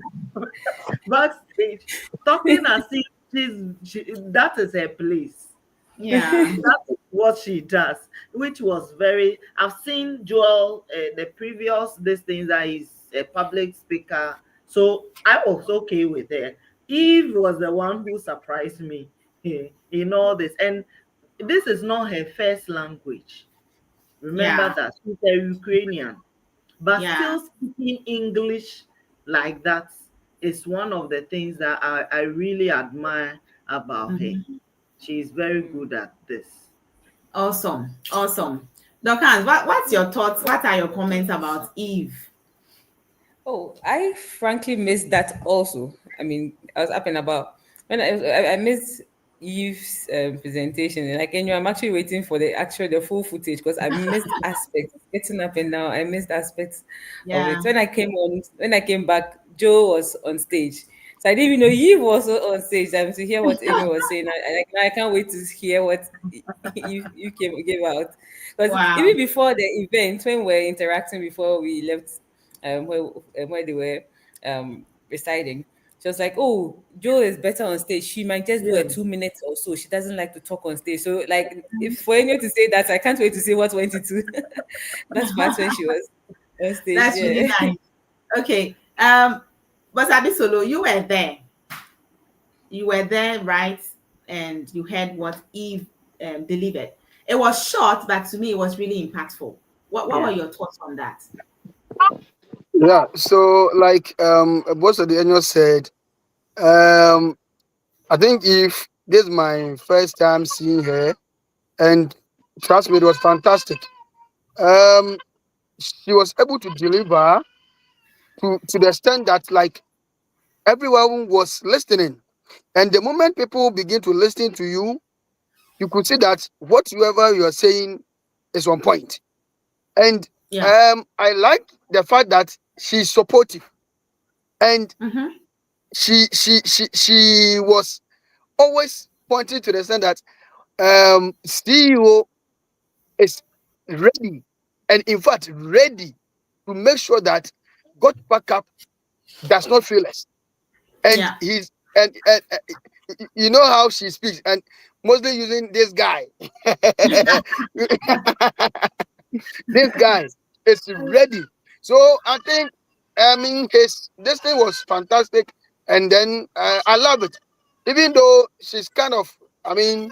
Speaker 3: backstage, talking as if that is her place.
Speaker 1: Yeah.
Speaker 3: That is what she does, which was very. I've seen Joel, the previous this thing, that he's a public speaker, so I was okay with her. Eve was the one who surprised me in all this, and this is not her first language. Remember
Speaker 1: Yeah.
Speaker 3: that she's a Ukrainian, but
Speaker 1: Yeah.
Speaker 3: still speaking English like that is one of the things that I really admire about her.
Speaker 1: Mhm.
Speaker 3: She's very good at this.
Speaker 1: Awesome. Awesome. Dorcas, what's your thoughts? What are your comments about Eve?
Speaker 2: Oh, I frankly missed that also. I mean, I was up and about when I missed Eve's presentation. And like, and I'm actually waiting for the full footage because I missed aspects getting up and down. I missed aspects of it.
Speaker 1: Yeah.
Speaker 2: When I came back, Joe was on stage. So I didn't even know Eve was also on stage. I to hear what Amy was saying. I can't wait to hear what you gave out. Because
Speaker 1: Wow.
Speaker 2: even before the event, when we were interacting before we left where they were residing. she was like, "Oh, Joe is better on stage. She might just do a
Speaker 3: Yeah.
Speaker 2: 2 minutes or so. She doesn't like to talk on stage." So, like, if for anyone to say that, I can't wait to see what went into that part when she was on stage.
Speaker 1: That's really
Speaker 2: Yeah,
Speaker 1: nice. Okay. But Abisolo, you were there. You were there, right? And you heard what Eve delivered. It was short, but to me, it was really impactful. What were
Speaker 3: Yeah.
Speaker 1: your thoughts on that?
Speaker 4: Yeah. So like both of the angels said, um I think if this is my first time seeing her, and trust me, it was fantastic. Um, she was able to deliver to the extent that like everyone was listening, and the moment people begin to listen to you, you could see that whatever you are saying is on point. And
Speaker 1: Yeah.
Speaker 4: I like the fact that she's supportive, and
Speaker 1: Mm-hmm.
Speaker 4: she was always pointing to the extent that CEO is ready, and in fact ready to make sure that God backup does not fail us. And
Speaker 1: Yeah.
Speaker 4: he's you know how she speaks, and mostly using this guy. This guy is ready. So I think, I mean, his this thing was fantastic, and then I love it. Even though she's kind of, I mean,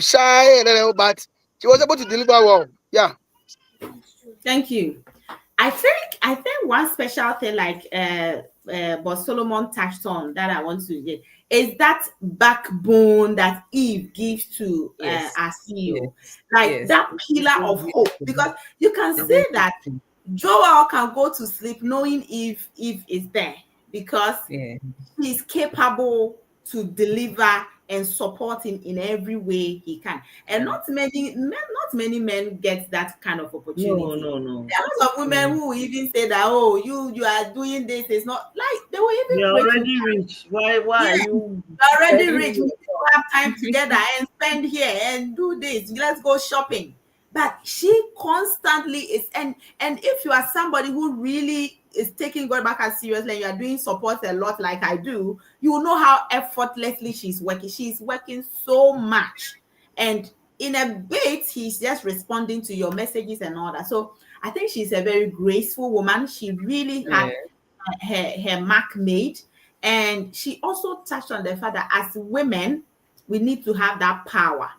Speaker 4: shy, and but she was able to deliver well. Yeah.
Speaker 1: Thank you. I think one special thing like Boss Solomon touched on that I want to get is that backbone that Eve gives to
Speaker 2: yes,
Speaker 1: our CEO,
Speaker 2: yes,
Speaker 1: like
Speaker 2: yes,
Speaker 1: that
Speaker 3: It's
Speaker 1: pillar
Speaker 3: so
Speaker 1: of hope.
Speaker 3: beautiful.
Speaker 1: Because you can
Speaker 3: It's
Speaker 1: say
Speaker 3: so
Speaker 1: that
Speaker 3: beautiful.
Speaker 1: Joel can go to sleep knowing Eve is there because
Speaker 2: yeah,
Speaker 1: he's capable to deliver and support him in every way he can. And
Speaker 3: Yeah.
Speaker 1: not many men get that kind of
Speaker 3: No,
Speaker 1: opportunity.
Speaker 3: no, no.
Speaker 1: There are lots of women
Speaker 3: Mm.
Speaker 1: who will even say that, oh, you are doing this. It's not like they will even
Speaker 3: You're
Speaker 1: break you
Speaker 3: already
Speaker 1: down.
Speaker 3: rich. Why are
Speaker 1: Yeah,
Speaker 3: you
Speaker 1: you're already
Speaker 3: burdening
Speaker 1: rich. We
Speaker 3: yourself?
Speaker 1: don't have time together and spend here and do this. Let's go shopping. But she constantly is, and if you are somebody who really is taking God back as seriously and you are doing support a lot like I do, you will know how effortlessly she's working. She's working so much. And in a bit, he's just responding to your messages and all that. So I think she's a very graceful woman. She really
Speaker 2: yeah,
Speaker 1: had her mark made. And she also touched on the fact that as women, we need to have that
Speaker 3: Yeah.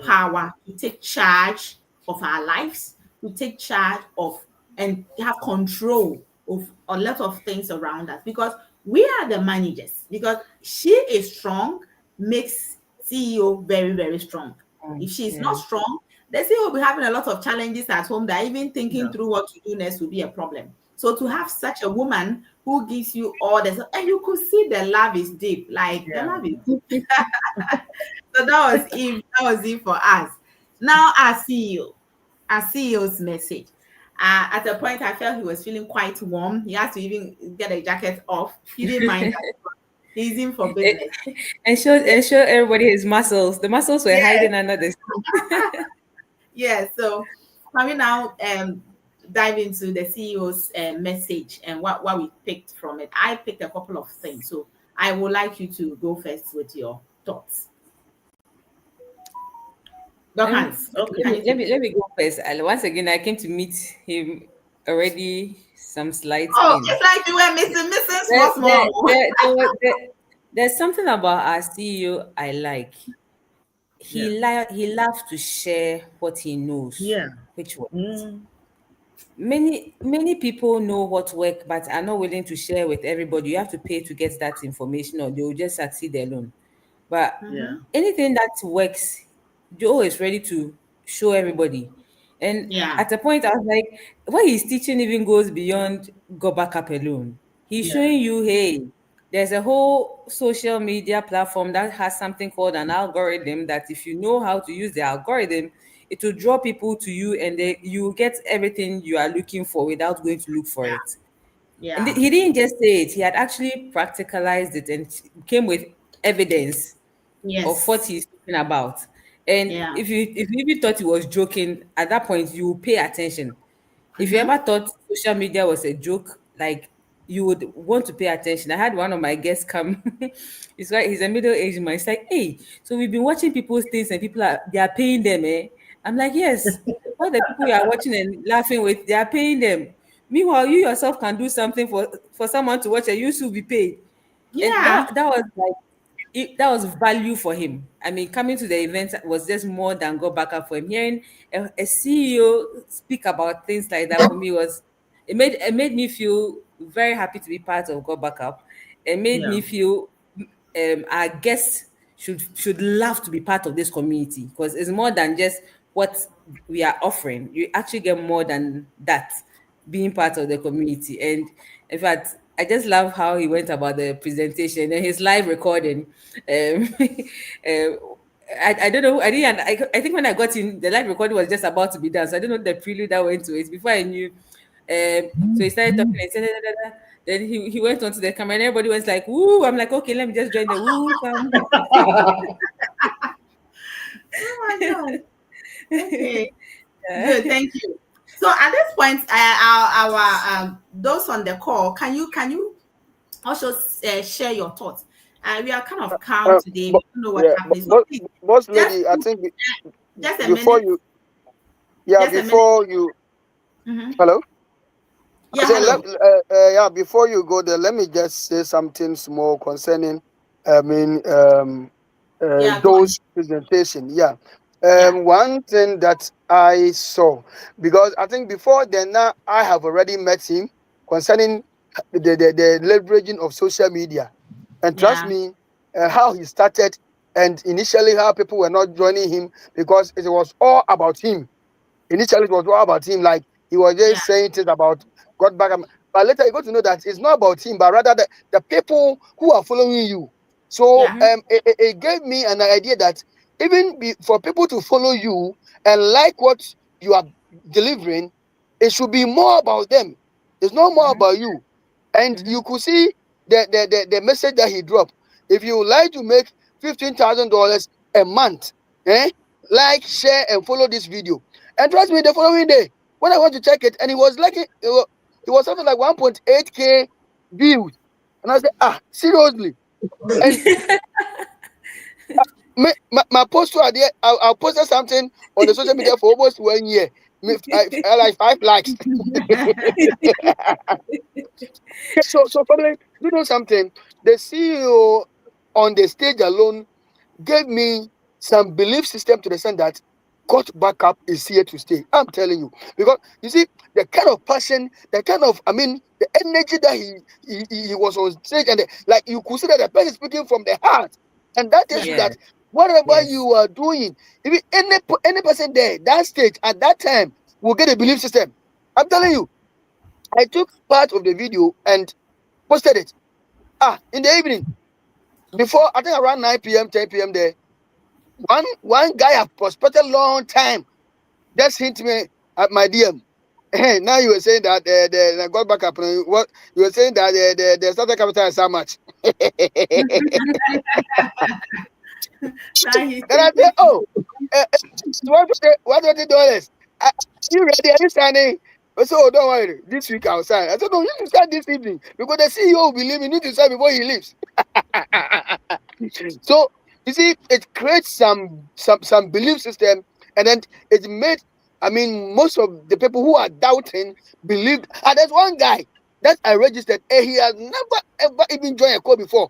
Speaker 1: power to take charge of our lives, to take charge of and have control of a lot of things around us because we are the managers. Because she is strong, makes CEO very, very strong. If she is not
Speaker 2: yeah,
Speaker 1: strong, the CEO will be having a lot of challenges at home that even thinking
Speaker 3: Yeah.
Speaker 1: through what to do next will be a problem. So to have such a woman who gives you all this, and you could see the love is deep, like the
Speaker 3: Yeah.
Speaker 1: love is deep. So that was it for us. Now our CEO's message. At a point, I felt he was feeling quite warm. He had to even get a jacket off. He didn't mind that. He's in for business.
Speaker 2: and show everybody his muscles. The muscles were
Speaker 1: Yes,
Speaker 2: hiding under the skin.
Speaker 1: yes. So can we now dive into the CEO's message and what we picked from it? I picked a couple of things. So I would like you to go first with your thoughts. Dorcas,
Speaker 3: Okay.
Speaker 1: can you take it?
Speaker 2: Let me go first. Once again, I came to meet him already some slides
Speaker 1: Oh,
Speaker 2: in.
Speaker 1: it's like you were missing
Speaker 2: There,
Speaker 1: small,
Speaker 2: there,
Speaker 1: small.
Speaker 2: there, there, was- there- there's something about our CEO I like.
Speaker 3: Yeah.
Speaker 2: He loves to share what he knows,
Speaker 3: Yeah.
Speaker 2: which works.
Speaker 3: Mm.
Speaker 2: Many people know what work, but are not willing to share with everybody. You have to pay to get that information, or they will just succeed alone. But
Speaker 3: Yeah.
Speaker 1: Mhm.
Speaker 2: anything that works, Joe is ready to show everybody. And
Speaker 1: Yeah.
Speaker 2: at a point, I was like, what he's teaching even goes beyond go back up alone. He's
Speaker 3: Yeah.
Speaker 2: showing you, hey, there's a whole social media platform that has something called an algorithm that if you know how to use the algorithm, it will draw people to you and you will get everything you are looking for without going to look for
Speaker 1: Yeah.
Speaker 2: it. And
Speaker 1: Yeah.
Speaker 2: he didn't just say it, he had actually practicalized it and came with evidence of what
Speaker 1: Yes.
Speaker 2: he's talking about. And
Speaker 1: Yeah.
Speaker 2: if you even thought he was joking, at that point you will pay attention. If you
Speaker 1: Mm-hmm.
Speaker 2: ever thought social media was a joke, like you would want to pay attention. I had one of my guests come. He's a middle-aged man. It's like, hey, so we've been watching people's things and they are paying them, eh? I'm like, yes. All the people you are watching and laughing with, they are paying them. Meanwhile, you yourself can do something for someone to watch and you should be paid. And
Speaker 1: Yeah.
Speaker 2: that was like that was value for him. I mean, coming to the event was just more than go back up for him. Hearing a CEO speak about things like that for me was it made me feel very happy to be part of Go Back Up. It made
Speaker 1: Yeah.
Speaker 2: me feel our guests should love to be part of this community because it's more than just what we are offering. You actually get more than that being part of the community. And in fact, I just love how he went about the presentation and his live recording. I don't know. I think when I got in, the live recording was just about to be done. So I don't know the prelude that went to it before I knew. So he started talking and said, "Da, da, da, da." Then he went onto the camera and everybody was like, "Woo!" I'm like, "Okay, let me just join the woo."
Speaker 1: Oh my God. Okay. Good. Thank you. So at this point, our those on the call, can you also share your thoughts? We are kind of calm today. We don't know what's happening. So please,
Speaker 4: boss
Speaker 1: just
Speaker 4: lady, I think
Speaker 1: just a
Speaker 4: before
Speaker 1: minute.
Speaker 4: you, yeah,
Speaker 1: Just a minute.
Speaker 4: before you,
Speaker 1: Mhm.
Speaker 4: hello.
Speaker 1: Yeah.
Speaker 4: So
Speaker 1: Hello.
Speaker 4: yeah, before you go there, let me just say something small concerning, I mean,
Speaker 1: Yeah. Go on.
Speaker 4: those presentation. Yeah,
Speaker 1: Yeah.
Speaker 4: one thing that I saw, because I think before then now I have already met him concerning the leveraging of social media, and trust
Speaker 1: Yeah.
Speaker 4: me, how he started, and initially how people were not joining him because it was all about him. Initially, it was all about him. Like he was
Speaker 1: Yeah.
Speaker 4: just saying things about God back. But later, you got to know that it's not about him, but rather the people who are following you. So
Speaker 1: Yeah.
Speaker 4: it gave me an idea that even for people to follow you and like what you are delivering, it should be more about them. It's not more
Speaker 1: Mhm.
Speaker 4: about you. And
Speaker 1: Mhm.
Speaker 4: you could see the message that he dropped. If you like to make $15,000 a month, eh? Like, share, and follow this video. And trust me, the following day, when I went to check it, and it was something like 1.8K views. And I said, seriously. And my poster there, I posted something on the social media for almost 1 year. I like 5 likes. So probably, you know something, the CEO on the stage alone gave me some belief system to the sense that God backup is here to stay. I'm telling you. Because you see, the kind of passion, the kind of, I mean, the energy that he was on stage, and like you could see that the person is speaking from the heart. And that tells you
Speaker 2: Yeah.
Speaker 4: that whatever
Speaker 2: Yes.
Speaker 4: you are doing, even any person there, that stage at that time will get a belief system. I'm telling you, I took part of the video and posted it. In the evening, before I think around 9 p.m., 10 p.m. there. One guy I've prospected long time just hit me at my DM. Hey, now you were saying that the got back up. What you were saying that the starter capital is how much?
Speaker 1: Now he's
Speaker 4: Then I said, oh, $120. Are you ready? Are you signing? I said, oh, don't worry. This week I'll sign. I said, no, you need to sign this evening because the CEO will be leaving. You need to sign before he leaves. So you see, it creates some belief system, and then it made. I mean, most of the people who are doubting believed. And there's one guy that I registered, and he has never ever even joined a call before.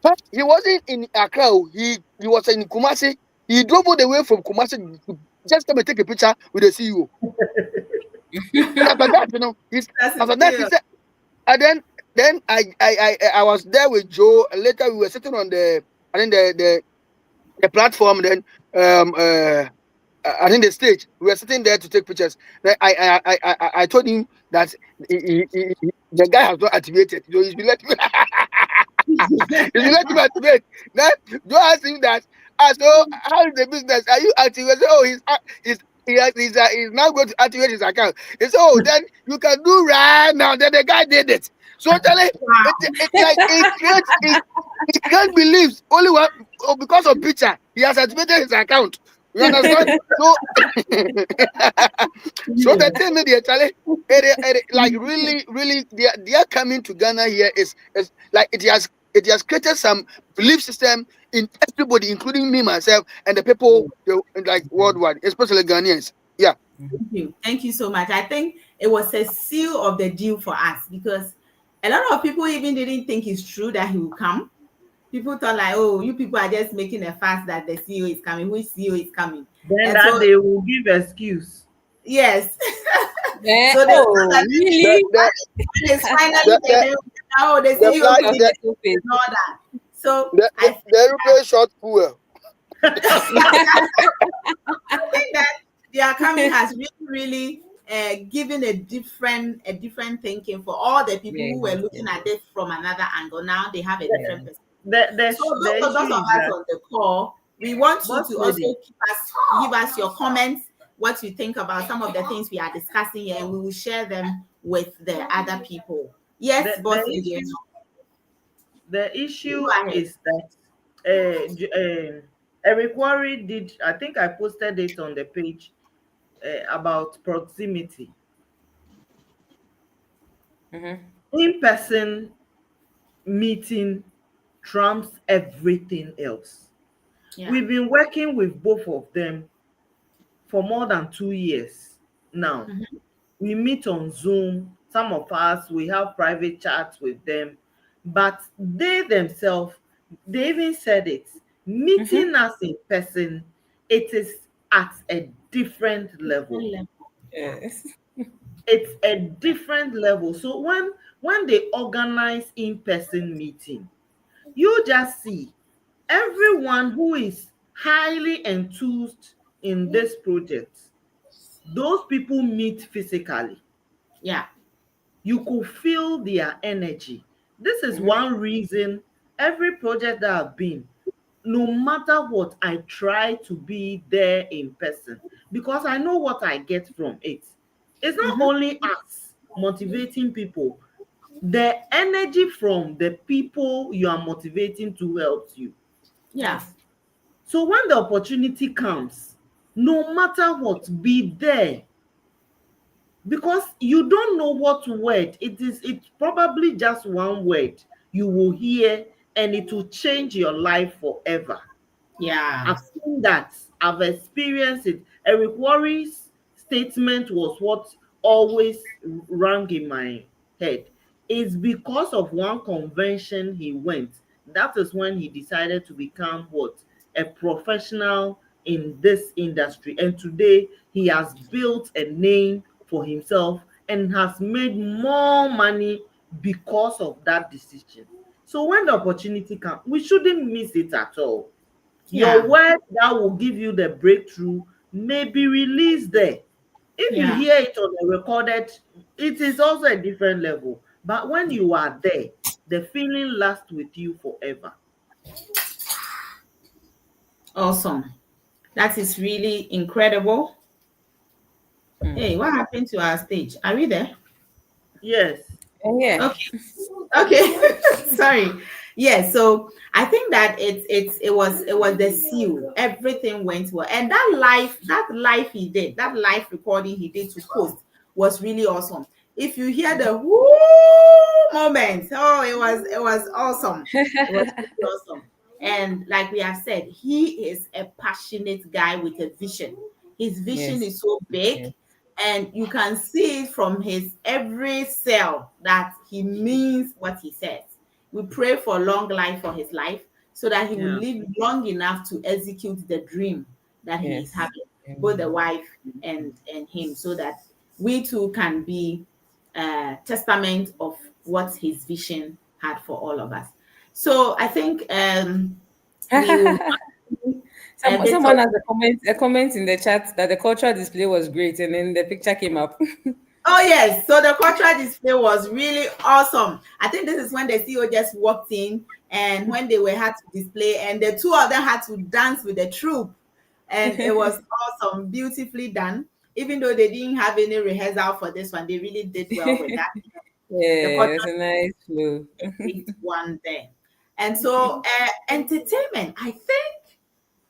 Speaker 4: But he wasn't in Accra. He was in Kumasi. He drove all the way from Kumasi to just come and take a picture with the CEO. And after that,
Speaker 1: that's
Speaker 4: after that, he
Speaker 1: still.
Speaker 4: said, and then I was there with Joe. And later we were sitting on I think the platform. Then I think the stage. We were sitting there to take pictures. Then I told him that the guy has not activated. So he's been let me. He's been let him activate. Then Joe asked him that. So how is the business? Are you activated? Oh, he's now going to activate his account. He said, oh, then you can do right now. Then the guy did it. So tell him, it can't believe only one because of picture he has activated his account. You understand? So, so the thing with the Charlie, like really, really, they are coming to Ghana here is like it has created some belief system in everybody, including me myself and the people like worldwide, especially Ghanaians. Yeah.
Speaker 1: Thank you so much. I think it was a seal of the deal for us because a lot of people even didn't think it's true that he will come. People thought like, oh, you people are just making a fuss that the CEO is coming. Which CEO is coming?
Speaker 3: Then
Speaker 1: And
Speaker 3: that
Speaker 1: so,
Speaker 3: they will give excuse.
Speaker 1: yes.
Speaker 2: Yeah.
Speaker 1: So they
Speaker 2: Oh,
Speaker 1: thought that
Speaker 2: really?
Speaker 1: it's finally
Speaker 4: the,
Speaker 1: the
Speaker 4: the,
Speaker 1: day. Oh, the
Speaker 4: the
Speaker 1: CEO
Speaker 4: flight,
Speaker 1: will be
Speaker 2: Of
Speaker 1: there
Speaker 2: the surface.
Speaker 1: and all that. So
Speaker 4: the aeroplane shot fuel.
Speaker 1: I think that their coming has really given a different thinking for all the people
Speaker 2: Yeah.
Speaker 1: who were looking at it from another angle. Now they have a different perspective. So
Speaker 3: The
Speaker 1: those
Speaker 3: issue
Speaker 1: of
Speaker 3: is
Speaker 1: us
Speaker 3: that,
Speaker 1: on the call, we want you
Speaker 3: boss
Speaker 1: to also
Speaker 3: lady,
Speaker 1: give us your comments, what you think about some of the things we are discussing here, and we will share them with the other people. Yes,
Speaker 3: the,
Speaker 1: boss
Speaker 3: the
Speaker 1: lady.
Speaker 3: issue the
Speaker 1: Go
Speaker 3: issue
Speaker 1: ahead.
Speaker 3: is that Eric Worre did, I think I posted it on the page, about proximity.
Speaker 2: Mm-hmm.
Speaker 3: In-person meeting trumps everything else.
Speaker 1: Yeah.
Speaker 3: We've been working with both of them for more than 2 years now.
Speaker 1: Mhm.
Speaker 3: We meet on Zoom. Some of us, we have private chats with them, but they themselves, they even said it.
Speaker 2: Mm-hmm.
Speaker 3: Meeting us in person, it is at a different level.
Speaker 2: Yes.
Speaker 3: It's a different level. So when they organize in-person meeting, you just see everyone who is highly enthused in this project. Those people meet physically.
Speaker 1: Yeah.
Speaker 3: You could feel their energy. This is
Speaker 2: Mm-hmm.
Speaker 3: one reason every project that I've been, no matter what, I try to be there in person because I know what I get from it. It's not
Speaker 1: Mhm.
Speaker 3: only us motivating people, the energy from the people you are motivating to help you.
Speaker 1: Yeah.
Speaker 2: Yes.
Speaker 3: So when the opportunity comes, no matter what, be there, because you don't know what word it is. It's probably just one word you will hear and it will change your life forever.
Speaker 1: Yeah.
Speaker 3: I've seen that. I've experienced it. Eric Worre's statement was what always rang in my head. It's because of one convention he went. That is when he decided to become what? A professional in this industry. And today he has built a name for himself and has made more money because of that decision. So when the opportunity comes, we shouldn't miss it at all. Your
Speaker 1: Yeah.
Speaker 3: word that will give you the breakthrough may be released there. If you
Speaker 1: Yeah.
Speaker 3: hear it on a recorded, it is also a different level. But when you are there, the feeling lasts with you forever.
Speaker 1: Awesome. That is really incredible. Hey, what happened to our stage? Are we there?
Speaker 3: Yes.
Speaker 2: Yeah.
Speaker 1: Okay. Okay. Sorry. Yeah, so I think that it was the seal. Everything went well. And that live he did, that live recording he did to post was really awesome. If you hear the whoo moment, oh, it was awesome. It was really awesome. And like we have said, he is a passionate guy with a vision. His vision
Speaker 2: Yes.
Speaker 1: is so big,
Speaker 2: Yes.
Speaker 1: and you can see it from his every cell that he means what he says. We pray for long life for his life so that he will
Speaker 3: Yeah.
Speaker 1: live long enough to execute the dream that he is
Speaker 2: Yes.
Speaker 1: having, both the wife and him, so that we too can be a testament of what his vision had for all of us. So I think we will the
Speaker 2: Someone has a comment in the chat that the cultural display was great, and then the picture came up.
Speaker 1: Oh yes, so the cultural display was really awesome. I think this is when the CEO just walked in, and when they were had to display, and the two of them had to dance with the troupe, and it was awesome, beautifully done. Even though they didn't have any rehearsal for this one, they really did well with that. The
Speaker 2: Yeah, it was
Speaker 1: cultural
Speaker 2: a nice flow.
Speaker 1: great one there, and so entertainment. I think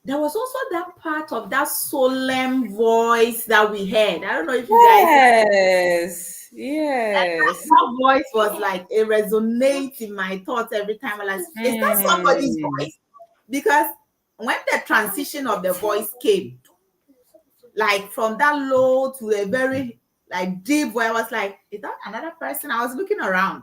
Speaker 1: there was also that part of that solemn voice that we heard. I don't know if you guys,
Speaker 2: Yes.
Speaker 1: that,
Speaker 2: Yes.
Speaker 1: that voice was like it resonates in my thoughts every time. I'm like, is that somebody's
Speaker 2: Mm.
Speaker 1: voice? Because when the transition of the voice came, like from that low to a very like deep, where I was like, is that another person? I was looking around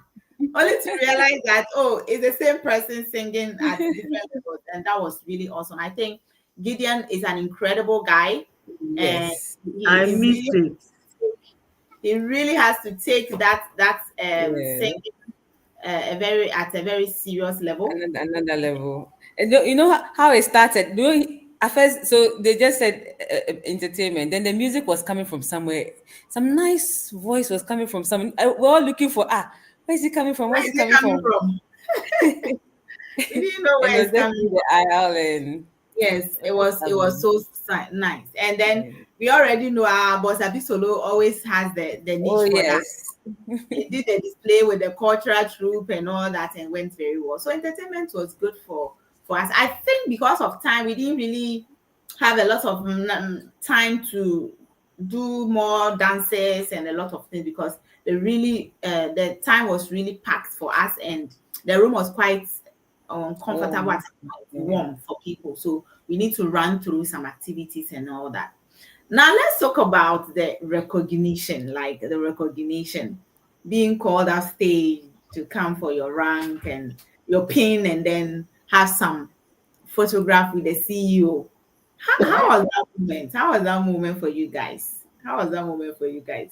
Speaker 1: only to realize that, oh, it's the same person singing at different levels. And that was really awesome. I think Gideon is an incredible guy, and
Speaker 2: Yes.
Speaker 3: I
Speaker 1: he
Speaker 3: missed
Speaker 1: really,
Speaker 3: it.
Speaker 1: he really has to take that
Speaker 2: Yeah.
Speaker 1: singing at a very serious level.
Speaker 2: Another level. And you know how it started? At first, so they just said entertainment. Then the music was coming from somewhere. Some nice voice was coming from some. We're all looking for where is it coming from?
Speaker 1: Where
Speaker 2: Where's
Speaker 1: is
Speaker 2: it
Speaker 1: it
Speaker 2: coming
Speaker 1: coming
Speaker 2: from?
Speaker 1: from? We didn't know
Speaker 2: And
Speaker 1: where
Speaker 2: it was
Speaker 1: it's
Speaker 2: just
Speaker 1: coming
Speaker 2: through
Speaker 1: from.
Speaker 2: the IL and
Speaker 1: Yes,
Speaker 2: it was just
Speaker 1: it was
Speaker 2: lovely.
Speaker 1: so nice. And then
Speaker 2: Yeah.
Speaker 1: we already know our boss Abisolo always has the
Speaker 2: Oh
Speaker 1: niche for that.
Speaker 2: yes.
Speaker 1: He did the display with the cultural troupe and all that and went very well. So entertainment was good for us. I think because of time, we didn't really have a lot of time to do more dances and a lot of things because the time was really packed for us and the room was quite comfortable
Speaker 2: Oh,
Speaker 1: at times,
Speaker 2: yeah.
Speaker 1: warm for people. So we need to run through some activities and all that. Now let's talk about the recognition, like the recognition, being called off stage to come for your rank and your pin, and then have some photograph with the CEO. How was that moment? How was that moment for you guys? How was that moment for you guys?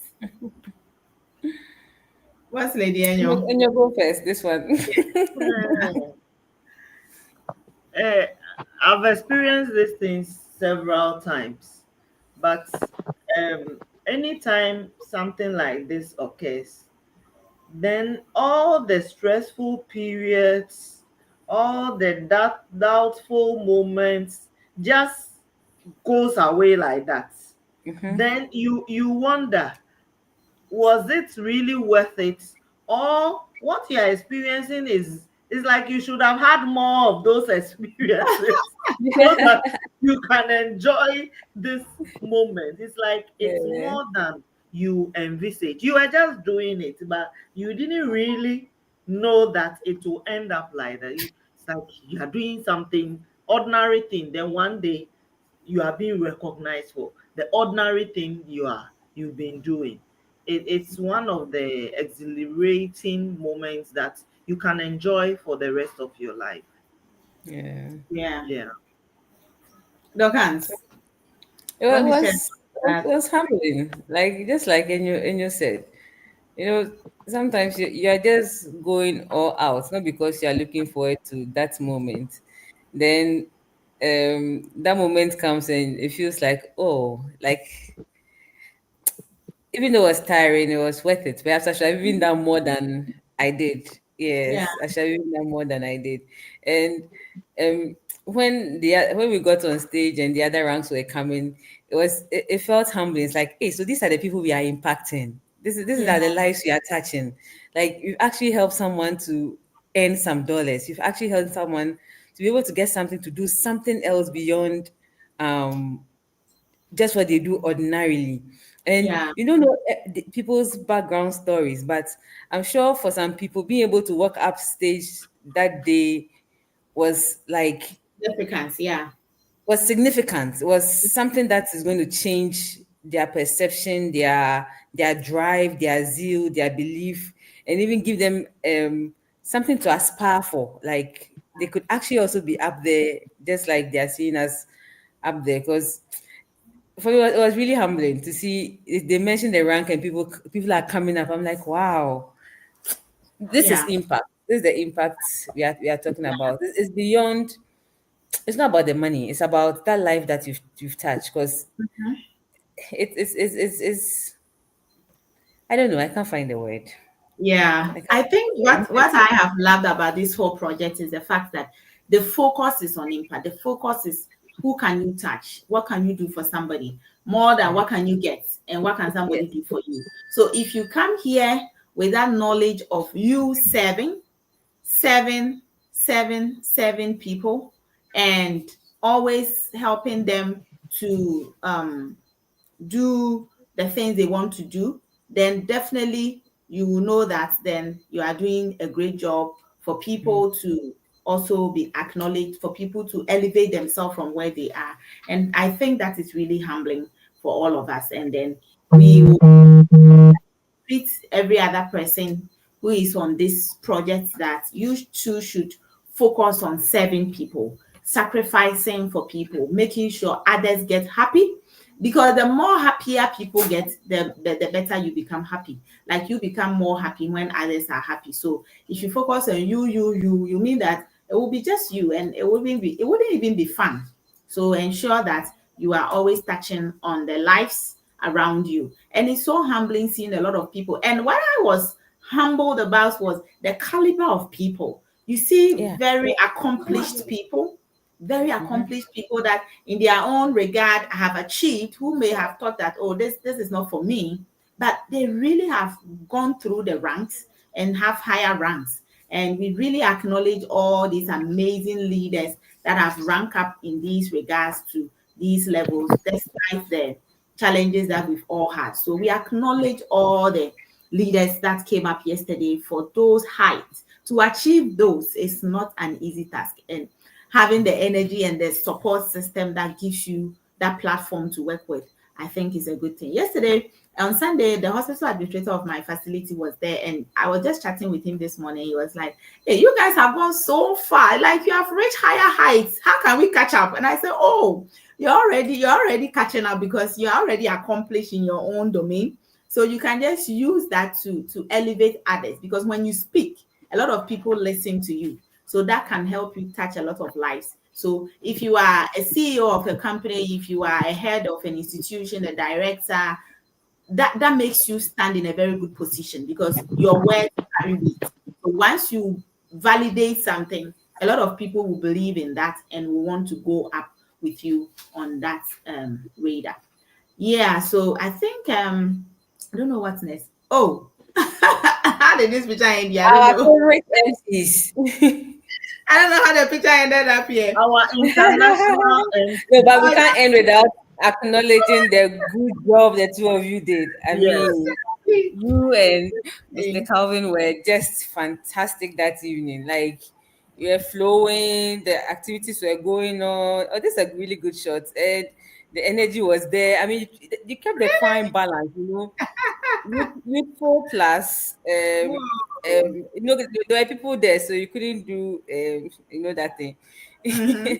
Speaker 1: What's Lady Enyo?
Speaker 2: And you go first. This one.
Speaker 3: Hmm. Eh, I've experienced these things several times, but anytime something like this occurs, then all the stressful periods, all the doubtful moments just goes away like that.
Speaker 2: Mhm.
Speaker 3: Then you wonder, was it really worth it, or what you're experiencing is like you should have had more of those experiences so that you can enjoy this moment. It's like it's
Speaker 2: Yeah.
Speaker 3: more than you envisage. You are just doing it, but you didn't really know that it will end up like that. It's like you are doing something ordinary thing, then one day you are being recognized for the ordinary thing you've been doing. It's one of the exhilarating moments that you can enjoy for the rest of your life.
Speaker 2: Yeah.
Speaker 1: Yeah.
Speaker 3: Yeah.
Speaker 1: Dokans,
Speaker 2: It
Speaker 1: let me share
Speaker 2: it
Speaker 1: that.
Speaker 2: was humbling. Like just like Enyo said, you know, sometimes you're just going all out, not because you're looking forward to that moment. Then that moment comes and it feels like, oh, like even though it was tiring, it was worth it. Perhaps I should have even done more than I did.
Speaker 1: Yeah,
Speaker 2: Yes, I should have even done more than I did. And when we got on stage and the other ranks were coming, it felt humbling. It's like, hey, so these are the people we are impacting. This is
Speaker 1: yeah,
Speaker 2: are the lives we are touching. Like you've actually helped someone to earn some dollars. You've actually helped someone to be able to get something to do something else beyond um just what they do ordinarily. And
Speaker 1: yeah,
Speaker 2: you don't know people's background stories, but I'm sure for some people, being able to walk up stage that day was like
Speaker 1: significance. Yeah,
Speaker 2: was significant. It was something that is going to change their perception, their drive, their zeal, their belief, and even give them something to aspire for. Like they could actually also be up there, just like they're seeing us up there. Because for me, it was really humbling to see they mentioned the rank and people are coming up. I'm like, wow, this is
Speaker 1: yeah,
Speaker 2: impact. This is the impact we are talking about. This is beyond. It's not about the money. It's about that life that you've touched. Because it's I don't know. I can't find the word.
Speaker 1: yeah.
Speaker 2: I can't
Speaker 1: I
Speaker 2: find
Speaker 1: think
Speaker 2: the word.
Speaker 1: what I have loved about this whole project is the fact that the focus is on impact. The focus is who can you touch? What can you do for somebody? More than what can you get and what can somebody
Speaker 2: Yes.
Speaker 1: do for you? So if you come here with that knowledge of you serving seven people and always helping them to do the things they want to do, then definitely you will know that then you are doing a great job for people to also be acknowledged, for people to elevate themselves from where they are. And I think that is really humbling for all of us. And then we will treat every other person who is on this project that you too should focus on serving people, sacrificing for people, making sure others get happy. Because the more happier people get, the better you become happy. Like you become more happy when others are happy. So if you focus on you mean that it will be just you, and it wouldn't even be fun. So ensure that you are always touching on the lives around you. And it's so humbling seeing a lot of people. And what I was humbled about was the caliber of people. You see
Speaker 2: Yeah.
Speaker 1: very accomplished people, very accomplished people that in their own regard have achieved, who may have thought that, oh, this is not for me, but they really have gone through the ranks and have higher ranks. And we really acknowledge all these amazing leaders that have ranked up in these regards to these levels, despite the challenges that we've all had. So we acknowledge all the leaders that came up yesterday for those heights. To achieve those is not an easy task. And having the energy and the support system that gives you that platform to work with, I think is a good thing. Yesterday, on Sunday, the hospital administrator of my facility was there, and I was just chatting with him this morning. He was like, "Hey, you guys have gone so far. Like you have reached higher heights. How can we catch up?" And I said, "Oh, you're already catching up because you're already accomplished in your own domain. So you can just use that to elevate others. Because when you speak, a lot of people listen to you. So that can help you touch a lot of lives. So if you are a CEO of a company, if you are a head of an institution, a director, that makes you stand in a very good position because your words carry weight. So once you validate something, a lot of people will believe in that and will want to go up with you on that radar. Yeah, so I think I don't know what's next. Oh, how did this picture end here? I don't
Speaker 2: Our
Speaker 1: know.
Speaker 2: favorite MCs.
Speaker 1: I don't know how the picture ended up here.
Speaker 3: Our international and
Speaker 2: No, but we
Speaker 1: Oh,
Speaker 2: can't end without acknowledging the good job the two of you did. I
Speaker 3: yes,
Speaker 2: mean,
Speaker 1: that's
Speaker 2: you and Mr.
Speaker 1: lovely.
Speaker 2: Calvin were just fantastic that evening. Like you were flowing, the activities were going on. Oh, these are really good shots, and the energy was there. I mean, you kept the fine balance, youthful plus there were people there, so you couldn't do that thing.
Speaker 1: Mm-hmm.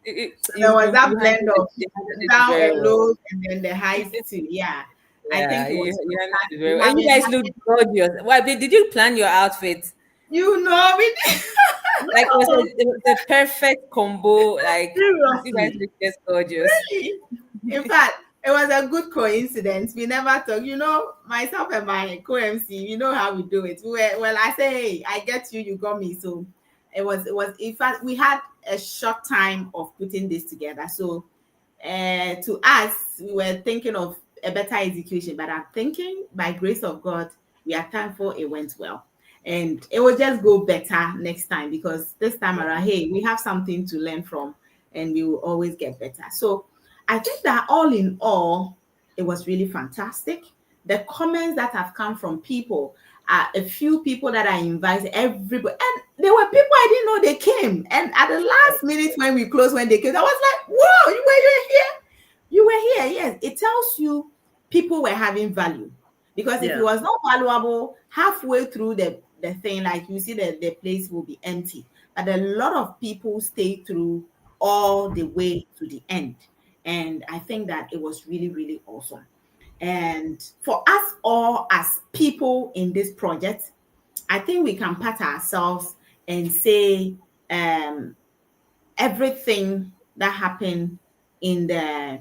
Speaker 2: you,
Speaker 1: There was
Speaker 2: you
Speaker 1: that blend of
Speaker 2: you handled it
Speaker 1: down
Speaker 2: very
Speaker 1: and
Speaker 2: well.
Speaker 1: low and then the highs too. Yeah. I
Speaker 2: Yeah,
Speaker 1: think it
Speaker 2: you,
Speaker 1: was
Speaker 2: you handled it
Speaker 1: fantastic.
Speaker 2: very
Speaker 1: We
Speaker 2: well. And you
Speaker 1: haven't
Speaker 2: guys
Speaker 1: had
Speaker 2: look
Speaker 1: it.
Speaker 2: gorgeous. Why did you plan your outfit?
Speaker 1: We did.
Speaker 2: Like it was a perfect combo. Like you guys
Speaker 3: seriously.
Speaker 2: look just gorgeous.
Speaker 1: Really. In fact, it was a good coincidence. We never talk. Myself and my co-MC, you know how we do it. Well, I say, hey, I get you, you got me. So it was in fact we had a short time of putting this together. So to us, we were thinking of a better execution, but I'm thinking by grace of God, we are thankful it went well. And it will just go better next time because this time around, hey, we have something to learn from and we will always get better. So I think that all in all, it was really fantastic. The comments that have come from people, a few people that I invited, everybody, and there were people I didn't know they came. And at the last minute when they came, I was like, whoa, you were here? You were here, yes. It tells you people were having value. Because if it
Speaker 3: Yeah,
Speaker 1: was not valuable, halfway through the thing, like you see the place will be empty. But a lot of people stayed through all the way to the end. And I think that it was really, really awesome. And for us all as people in this project, I think we can pat ourselves and say um, everything that happened in the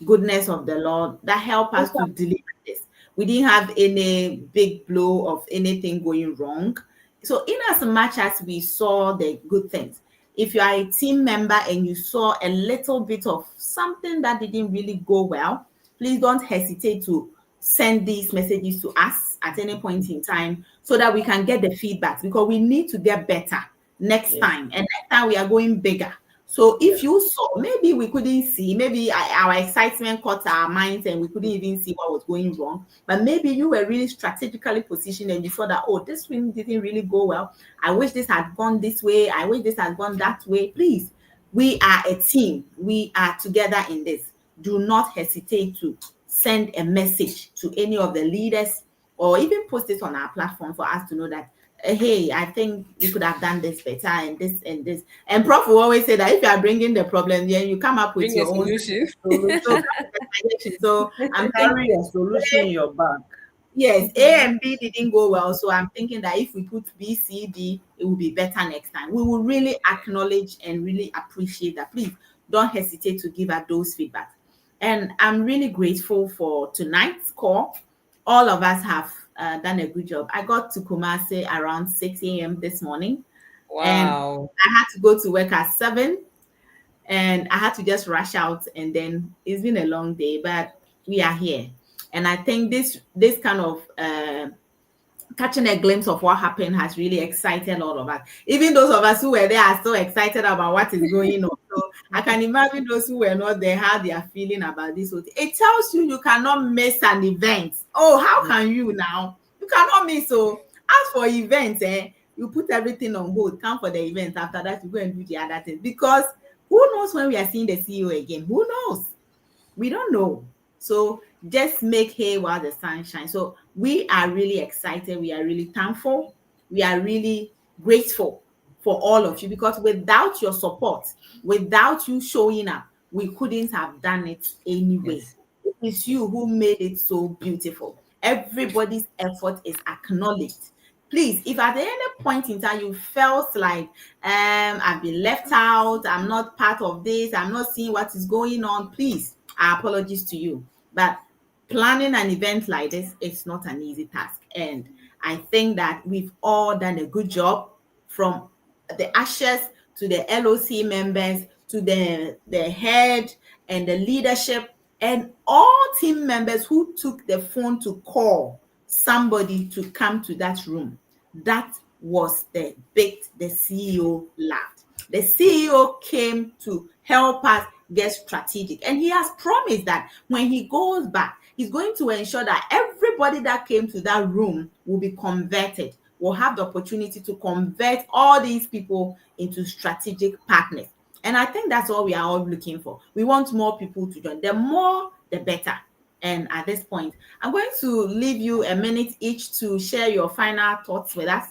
Speaker 1: goodness of the Lord that help us to deliver this. We didn't have any big blow of anything going wrong. So, in as much as we saw the good things, if you are a team member and you saw a little bit of something that didn't really go well, please don't hesitate to send these messages to us at any point in time so that we can get the feedback because we need to get better next
Speaker 3: yes,
Speaker 1: time. And next time we are going bigger. So
Speaker 3: Yeah.
Speaker 1: if you saw, maybe we couldn't see, maybe our excitement caught our minds and we couldn't even see what was going wrong. But maybe you were really strategically positioned and you saw that, oh, this thing didn't really go well. I wish this had gone this way. I wish this had gone that way. Please, we are a team. We are together in this. Do not hesitate to send a message to any of the leaders or even post it on our platform for us to know that, hey, I think you could have done this better and this and this. And Prof will always say that if you are bringing the problem, then you come up with
Speaker 2: Bring a
Speaker 1: your own
Speaker 2: solution.
Speaker 1: so,
Speaker 3: Solution.
Speaker 1: so I'm
Speaker 3: Carry
Speaker 1: thinking
Speaker 3: a solution in your bag.
Speaker 1: yes, A and B didn't go well. So I'm thinking that if we put B, C, D, it will be better next time. We will really acknowledge and really appreciate that. Please don't hesitate to give us those feedback. And I'm really grateful for tonight's call. All of us have done a good job. I got to Kumasi around 6 a.m. this morning, and
Speaker 2: Wow.
Speaker 1: I had to go to work at 7, and I had to just rush out. And then it's been a long day, but we are here. And I think this kind of catching a glimpse of what happened has really excited all of us. Even those of us who were there are still excited about what is going on. So I can imagine those who were not there, how they are feeling about this whole thing. It tells you you cannot miss an event. Oh, how can you now? You cannot miss. So as for events, you put everything on hold, come for the event. After that, you go and do the other thing. Because who knows when we are seeing the CEO again? Who knows? We don't know. So just make hay while the sun shines. So we are really excited. We are really thankful. We are really grateful for all of you because without your support, without you showing up, we couldn't have done it anyway.
Speaker 2: Yes.
Speaker 1: It is you who made it so beautiful. Everybody's effort is acknowledged. Please, if at any point in time you felt like I've been left out, I'm not part of this, I'm not seeing what is going on, please, our apologies to you. But planning an event like this, it's not an easy task. And I think that we've all done a good job from the ushers to the LOC members to the head and the leadership and all team members who took the phone to call somebody to come to that room. That was the big the CEO laughed. The CEO came to help us get strategic. And he has promised that when he goes back, he's going to ensure that everybody that came to that room will be converted, will have the opportunity to convert all these people into strategic partners. And I think that's all we are all looking for. We want more people to join. The more, the better. And at this point, I'm going to leave you a minute each to share your final thoughts with us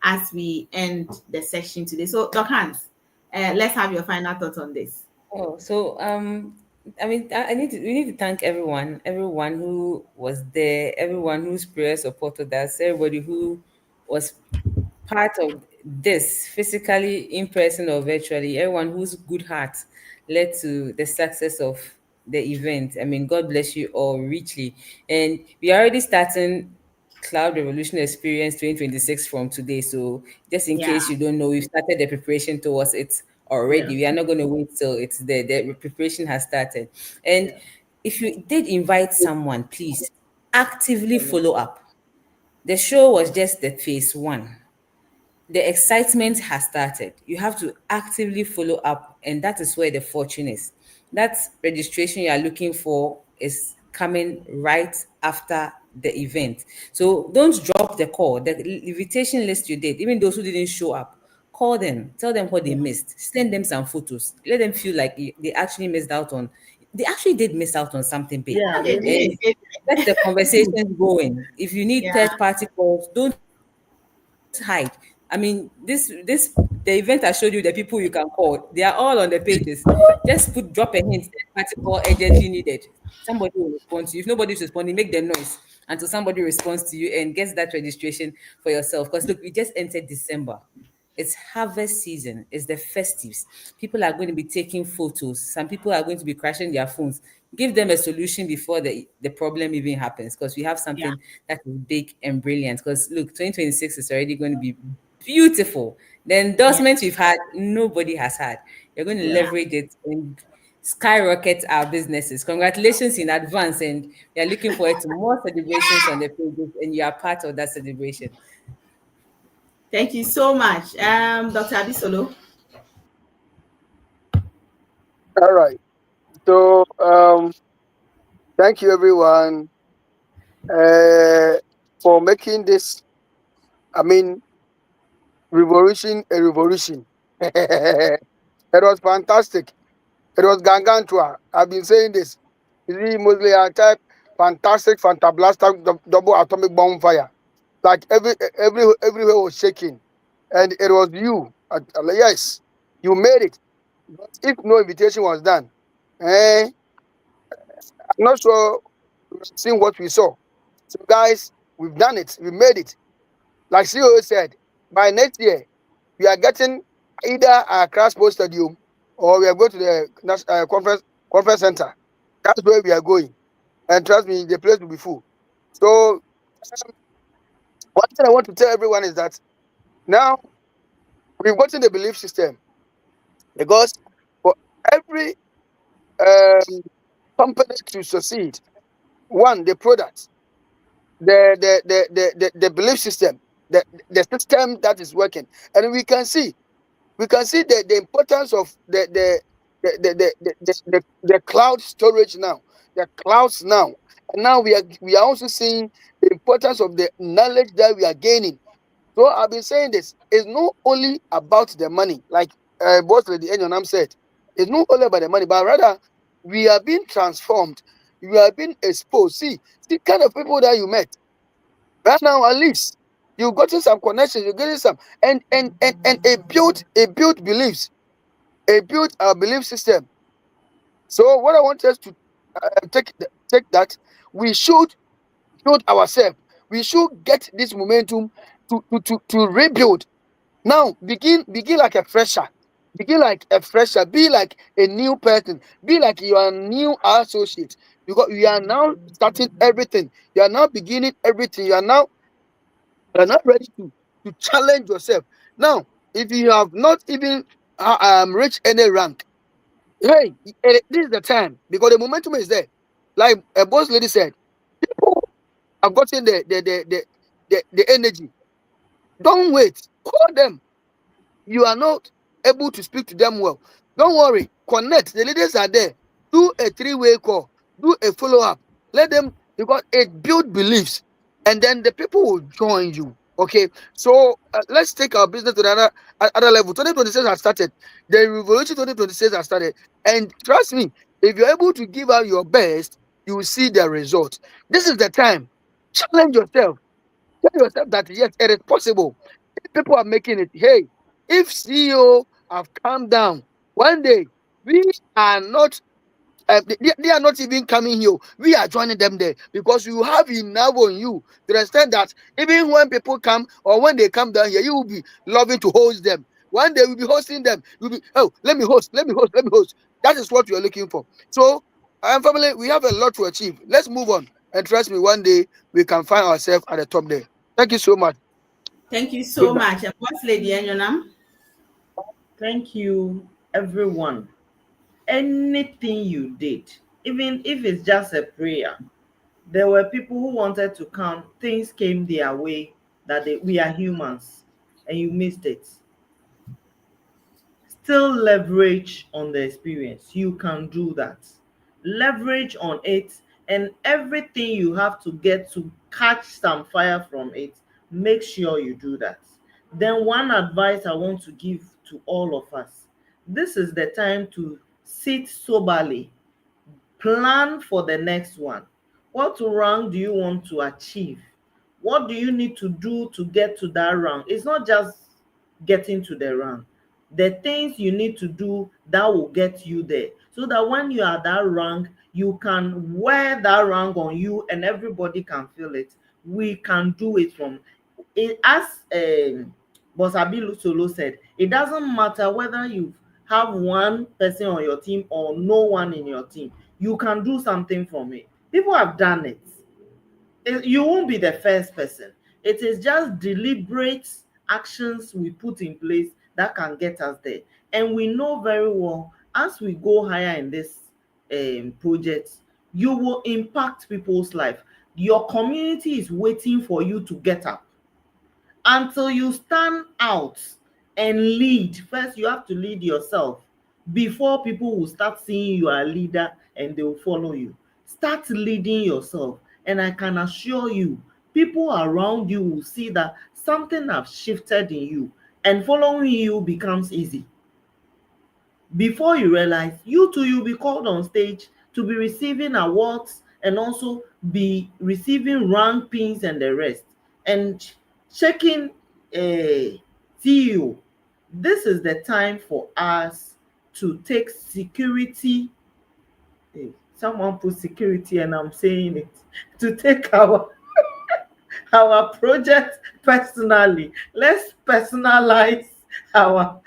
Speaker 1: as we end the session today. So, Dr. Hans, let's have your final thoughts on this.
Speaker 2: Oh, so I mean, we need to thank everyone who was there, everyone whose prayer supported us, everybody who was part of this, physically, in person, or virtually, everyone whose good heart led to the success of the event. I mean, God bless you all richly. And we are already starting Cloud Revolution Experience 2026 from today. So, just in
Speaker 1: Yeah,
Speaker 2: case you don't know, we've started the preparation towards it
Speaker 3: Yeah.
Speaker 2: already. We are not going to wait till it's there. The preparation has started. And
Speaker 3: Yeah.
Speaker 2: if you did invite someone, please actively follow up. The show was just the phase one. The excitement has started. You have to actively follow up, and that is where the fortune is. That registration you are looking for is coming right after the event. So don't drop the call. The invitation list you did, even those who didn't show up, call them, tell them what they
Speaker 3: Yeah.
Speaker 2: missed, send them some photos, let them feel like they actually missed out on. They actually did miss out on something big,
Speaker 3: Yeah.
Speaker 1: they
Speaker 3: They
Speaker 1: did.
Speaker 2: and
Speaker 3: did.
Speaker 2: get the conversation going. If you need
Speaker 1: Yeah,
Speaker 2: third party calls, don't hide. I mean, this the event I showed you, the people you can call, they are all on the pages. Just drop a hint, third party call urgently needed. Somebody will respond to you. If nobody's responding, make the noise until somebody responds to you and gets that registration for yourself. Because look, we just entered December. It's harvest season. It's the festives. People are going to be taking photos. Some people are going to be crashing their phones. Give them a solution before the problem even happens, because we have
Speaker 1: yeah,
Speaker 2: something that is big and brilliant. Because look, 2026 is already going to be beautiful. The
Speaker 1: yeah,
Speaker 2: endorsements we've had, nobody has had. You're going to
Speaker 1: yeah.
Speaker 2: leverage it and skyrocket our businesses. Congratulations in advance. And we are looking forward to more celebrations on the pages, and you are part of that celebration.
Speaker 1: Thank you so much. Dr. Abisolo.
Speaker 4: All right. So thank you everyone uh, for making this. I mean, revolution a revolution. It was fantastic. It was gangantua. I've been saying this. You see, mostly I type fantastic, fantablastic, double atomic bonfire. Like everywhere was shaking, and it was you. Yes, you made it. But if no invitation was done, I'm not sure we've seen what we saw. So, guys, we've done it. We made it. Like CEO said, by next year, we are getting either a Crash Sports Stadium or we are going to the conference center. That's where we are going. And trust me, the place will be full. So, one thing I want to tell everyone is that now we've gotten the belief system because for every um, company to succeed, one, the product, the belief system, the system that is working. And we can see the importance of the cloud storage now, the clouds now. And now we are also seeing the importance of the knowledge that we are gaining. So I've been saying this. It's not only about the money, like Boss Lady Enyonam said. It's not only about the money, but rather we are being transformed. We are being exposed. See the kind of people that you met. Right now, at least you gotten some connections, you getting some, and a built beliefs, a built belief system. So what I want us to take that we should build ourselves. We should get this momentum to rebuild. Now begin like a fresher. Begin like a fresher. Be like a new person. Be like you are a new associate. Because you are now starting everything. You are now beginning everything. You are not ready to challenge yourself. Now, if you have not even reached any rank, hey, this is the time because the momentum is there. Like a boss lady said, people have gotten the energy. Don't wait. Call them. You are not able to speak to them well. Don't worry. Connect. The leaders are there. Do a three-way call. Do a follow-up. Let them, because it builds beliefs. And then the people will join you. Okay. So let's take our business to the other level. 2026 has started. The revolution 2026 has started. And trust me, if you're able to give out your best, you will see the result. This is the time. Challenge yourself. Tell yourself that yes, it is possible. If people are making it, hey, if CEO have calmed down, one day we are not. They are not even coming here. We are joining them there because you have enough on you to the extent that even when people come or when they come down here, you will be loving to host them. One day we'll be hosting them. You'll be, oh, let me host, let me host, let me host. That is what you are looking for. So, family, we have a lot to achieve. Let's move on. And trust me, one day we can find ourselves at the top there. Thank you so much.
Speaker 1: Thank you so
Speaker 4: Good night.
Speaker 1: much. And Boss Lady Enyonam.
Speaker 3: Thank you, everyone. Anything you did, even if it's just a prayer, there were people who wanted to come, things came their way, we are humans, and you missed it. Still leverage on the experience. You can do that. Leverage on it, and everything you have to get to catch some fire from it, make sure you do that. Then, one advice I want to give to all of us, this is the time to sit soberly, plan for the next one. What rank do you want to achieve? What do you need to do to get to that rank? It's not just getting to the rank. The things you need to do that will get you there. So that when you are that rank, you can wear that rank on you and everybody can feel it. We can do it from it. As Boss Abilu Solo said, it doesn't matter whether you have one person on your team or no one in your team. You can do something from it. People have done it. You won't be the first person. It is just deliberate actions we put in place that can get us there. And we know very well, as we go higher in this project, you will impact people's life. Your community is waiting for you to get up. Until you stand out and lead, first you have to lead yourself. before people will start seeing you are a leader and they will follow you. Start leading yourself. And I can assure you, people around you will see that something has shifted in you, and following you becomes easy. Before you realize, you too, you'll be called on stage to be receiving awards and also be receiving rank pins and the rest. And checking a CEO, this is the time for us to take security. Someone put security and I'm saying it, to take our project personally. Let's personalize our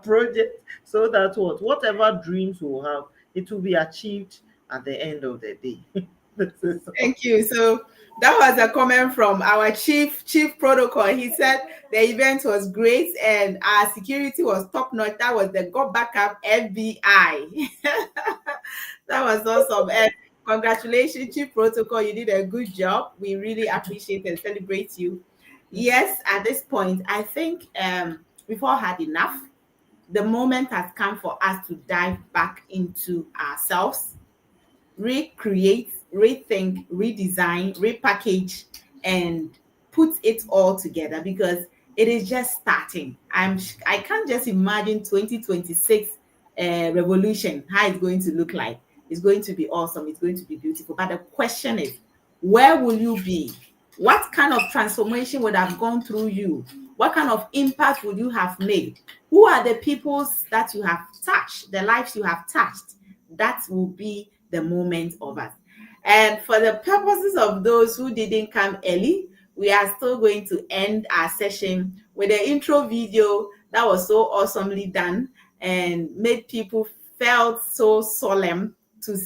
Speaker 3: project so that whatever dreams we have, it will be achieved at the end of the day. This is all.
Speaker 1: Thank you. So that was a comment from our chief protocol. He said the event was great and our security was top notch. That was the go backup FBI. That was awesome. And congratulations, chief protocol. You did a good job. We really appreciate and celebrate you. Yes, at this point, I think we've all had enough. The moment has come for us to dive back into ourselves, recreate, rethink, redesign, repackage, and put it all together, because it is just starting. I can't just imagine 2026 revolution, how it's going to look like. It's going to be awesome. It's going to be beautiful. But the question is, where will you be? What kind of transformation would have gone through you? What kind of impact would you have made? Who are the peoples that you have touched, the lives you have touched? That will be the moment of us. And for the purposes of those who didn't come early, we are still going to end our session with the intro video that was so awesomely done and made people felt so solemn to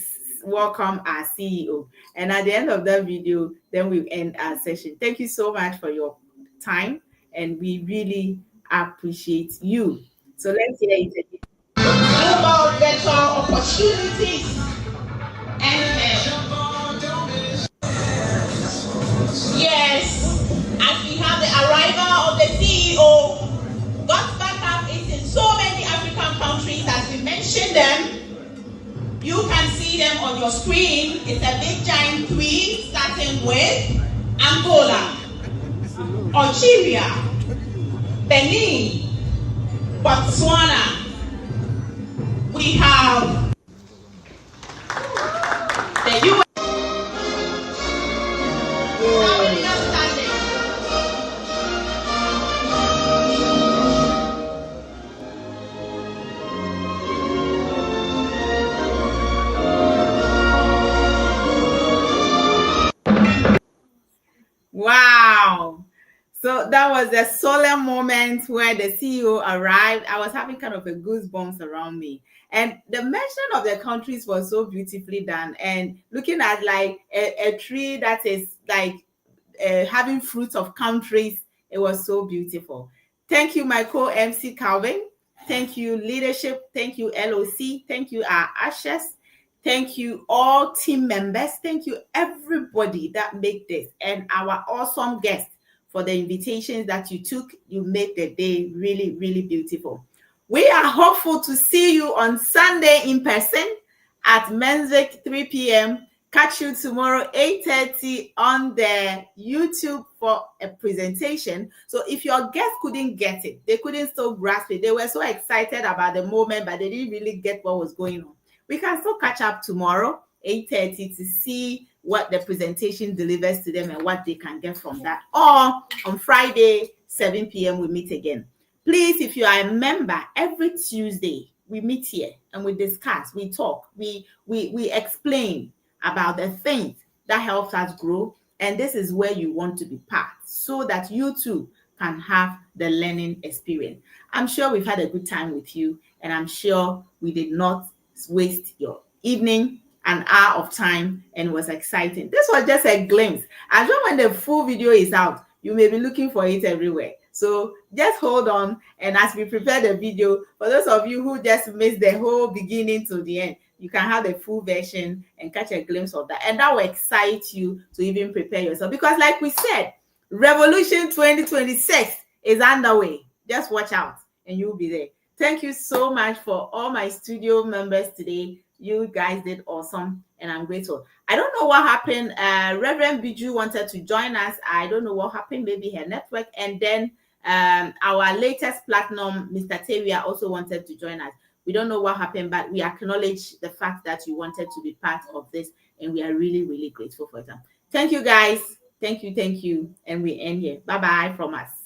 Speaker 1: welcome our CEO. And at the end of that video, then we'll end our session. Thank you so much for your time, and we really appreciate you. So let's hear it again.
Speaker 5: About better opportunities and yes, as we have the arrival of the CEO, God's backup is in so many African countries. As we mentioned them, you can see them on your screen. It's a big giant three, starting with Angola, Algeria, Benin, Botswana. We have the US.
Speaker 1: Wow. So that was a solemn moment where the CEO arrived. I was having kind of a goosebumps around me. And the mention of the countries was so beautifully done. And looking at like a tree that is like having fruits of countries, it was so beautiful. Thank you, my co-MC Calvin. Thank you, leadership. Thank you, LOC. Thank you, our ashes. Thank you, all team members. Thank you, everybody that made this, and our awesome guests for the invitations that you took. You made the day really, really beautiful. We are hopeful to see you on Sunday in person at Mensvik, 3 p.m. Catch you tomorrow, 8:30 on the YouTube for a presentation. So if your guests couldn't get it, they couldn't still grasp it. They were so excited about the moment, but they didn't really get what was going on. We can still catch up tomorrow, 8:30, to see what the presentation delivers to them and what they can get from that. Or on Friday, 7 p.m., we meet again. Please, if you are a member, every Tuesday, we meet here and we discuss, we talk, we explain about the things that helps us grow. And this is where you want to be part, so that you too can have the learning experience. I'm sure we've had a good time with you, and I'm sure we did not waste your evening, an hour of time, and it was exciting. This was just a glimpse. I'm sure when the full video is out, you may be looking for it everywhere. So just hold on, and as we prepare the video, for those of you who just missed the whole beginning to the end, you can have the full version and catch a glimpse of that. And that will excite you to even prepare yourself. Because like we said, Revolution 2026 is underway. Just watch out and you'll be there. Thank you so much for all my studio members today. You guys did awesome, and I'm grateful. I don't know what happened. Reverend Biju wanted to join us. I don't know what happened. Maybe her network. And then our latest platinum, Mr. Tavia, also wanted to join us. We don't know what happened, but we acknowledge the fact that you wanted to be part of this, and we are really, really grateful for them. Thank you, guys. Thank you, and we end here. Bye-bye from us.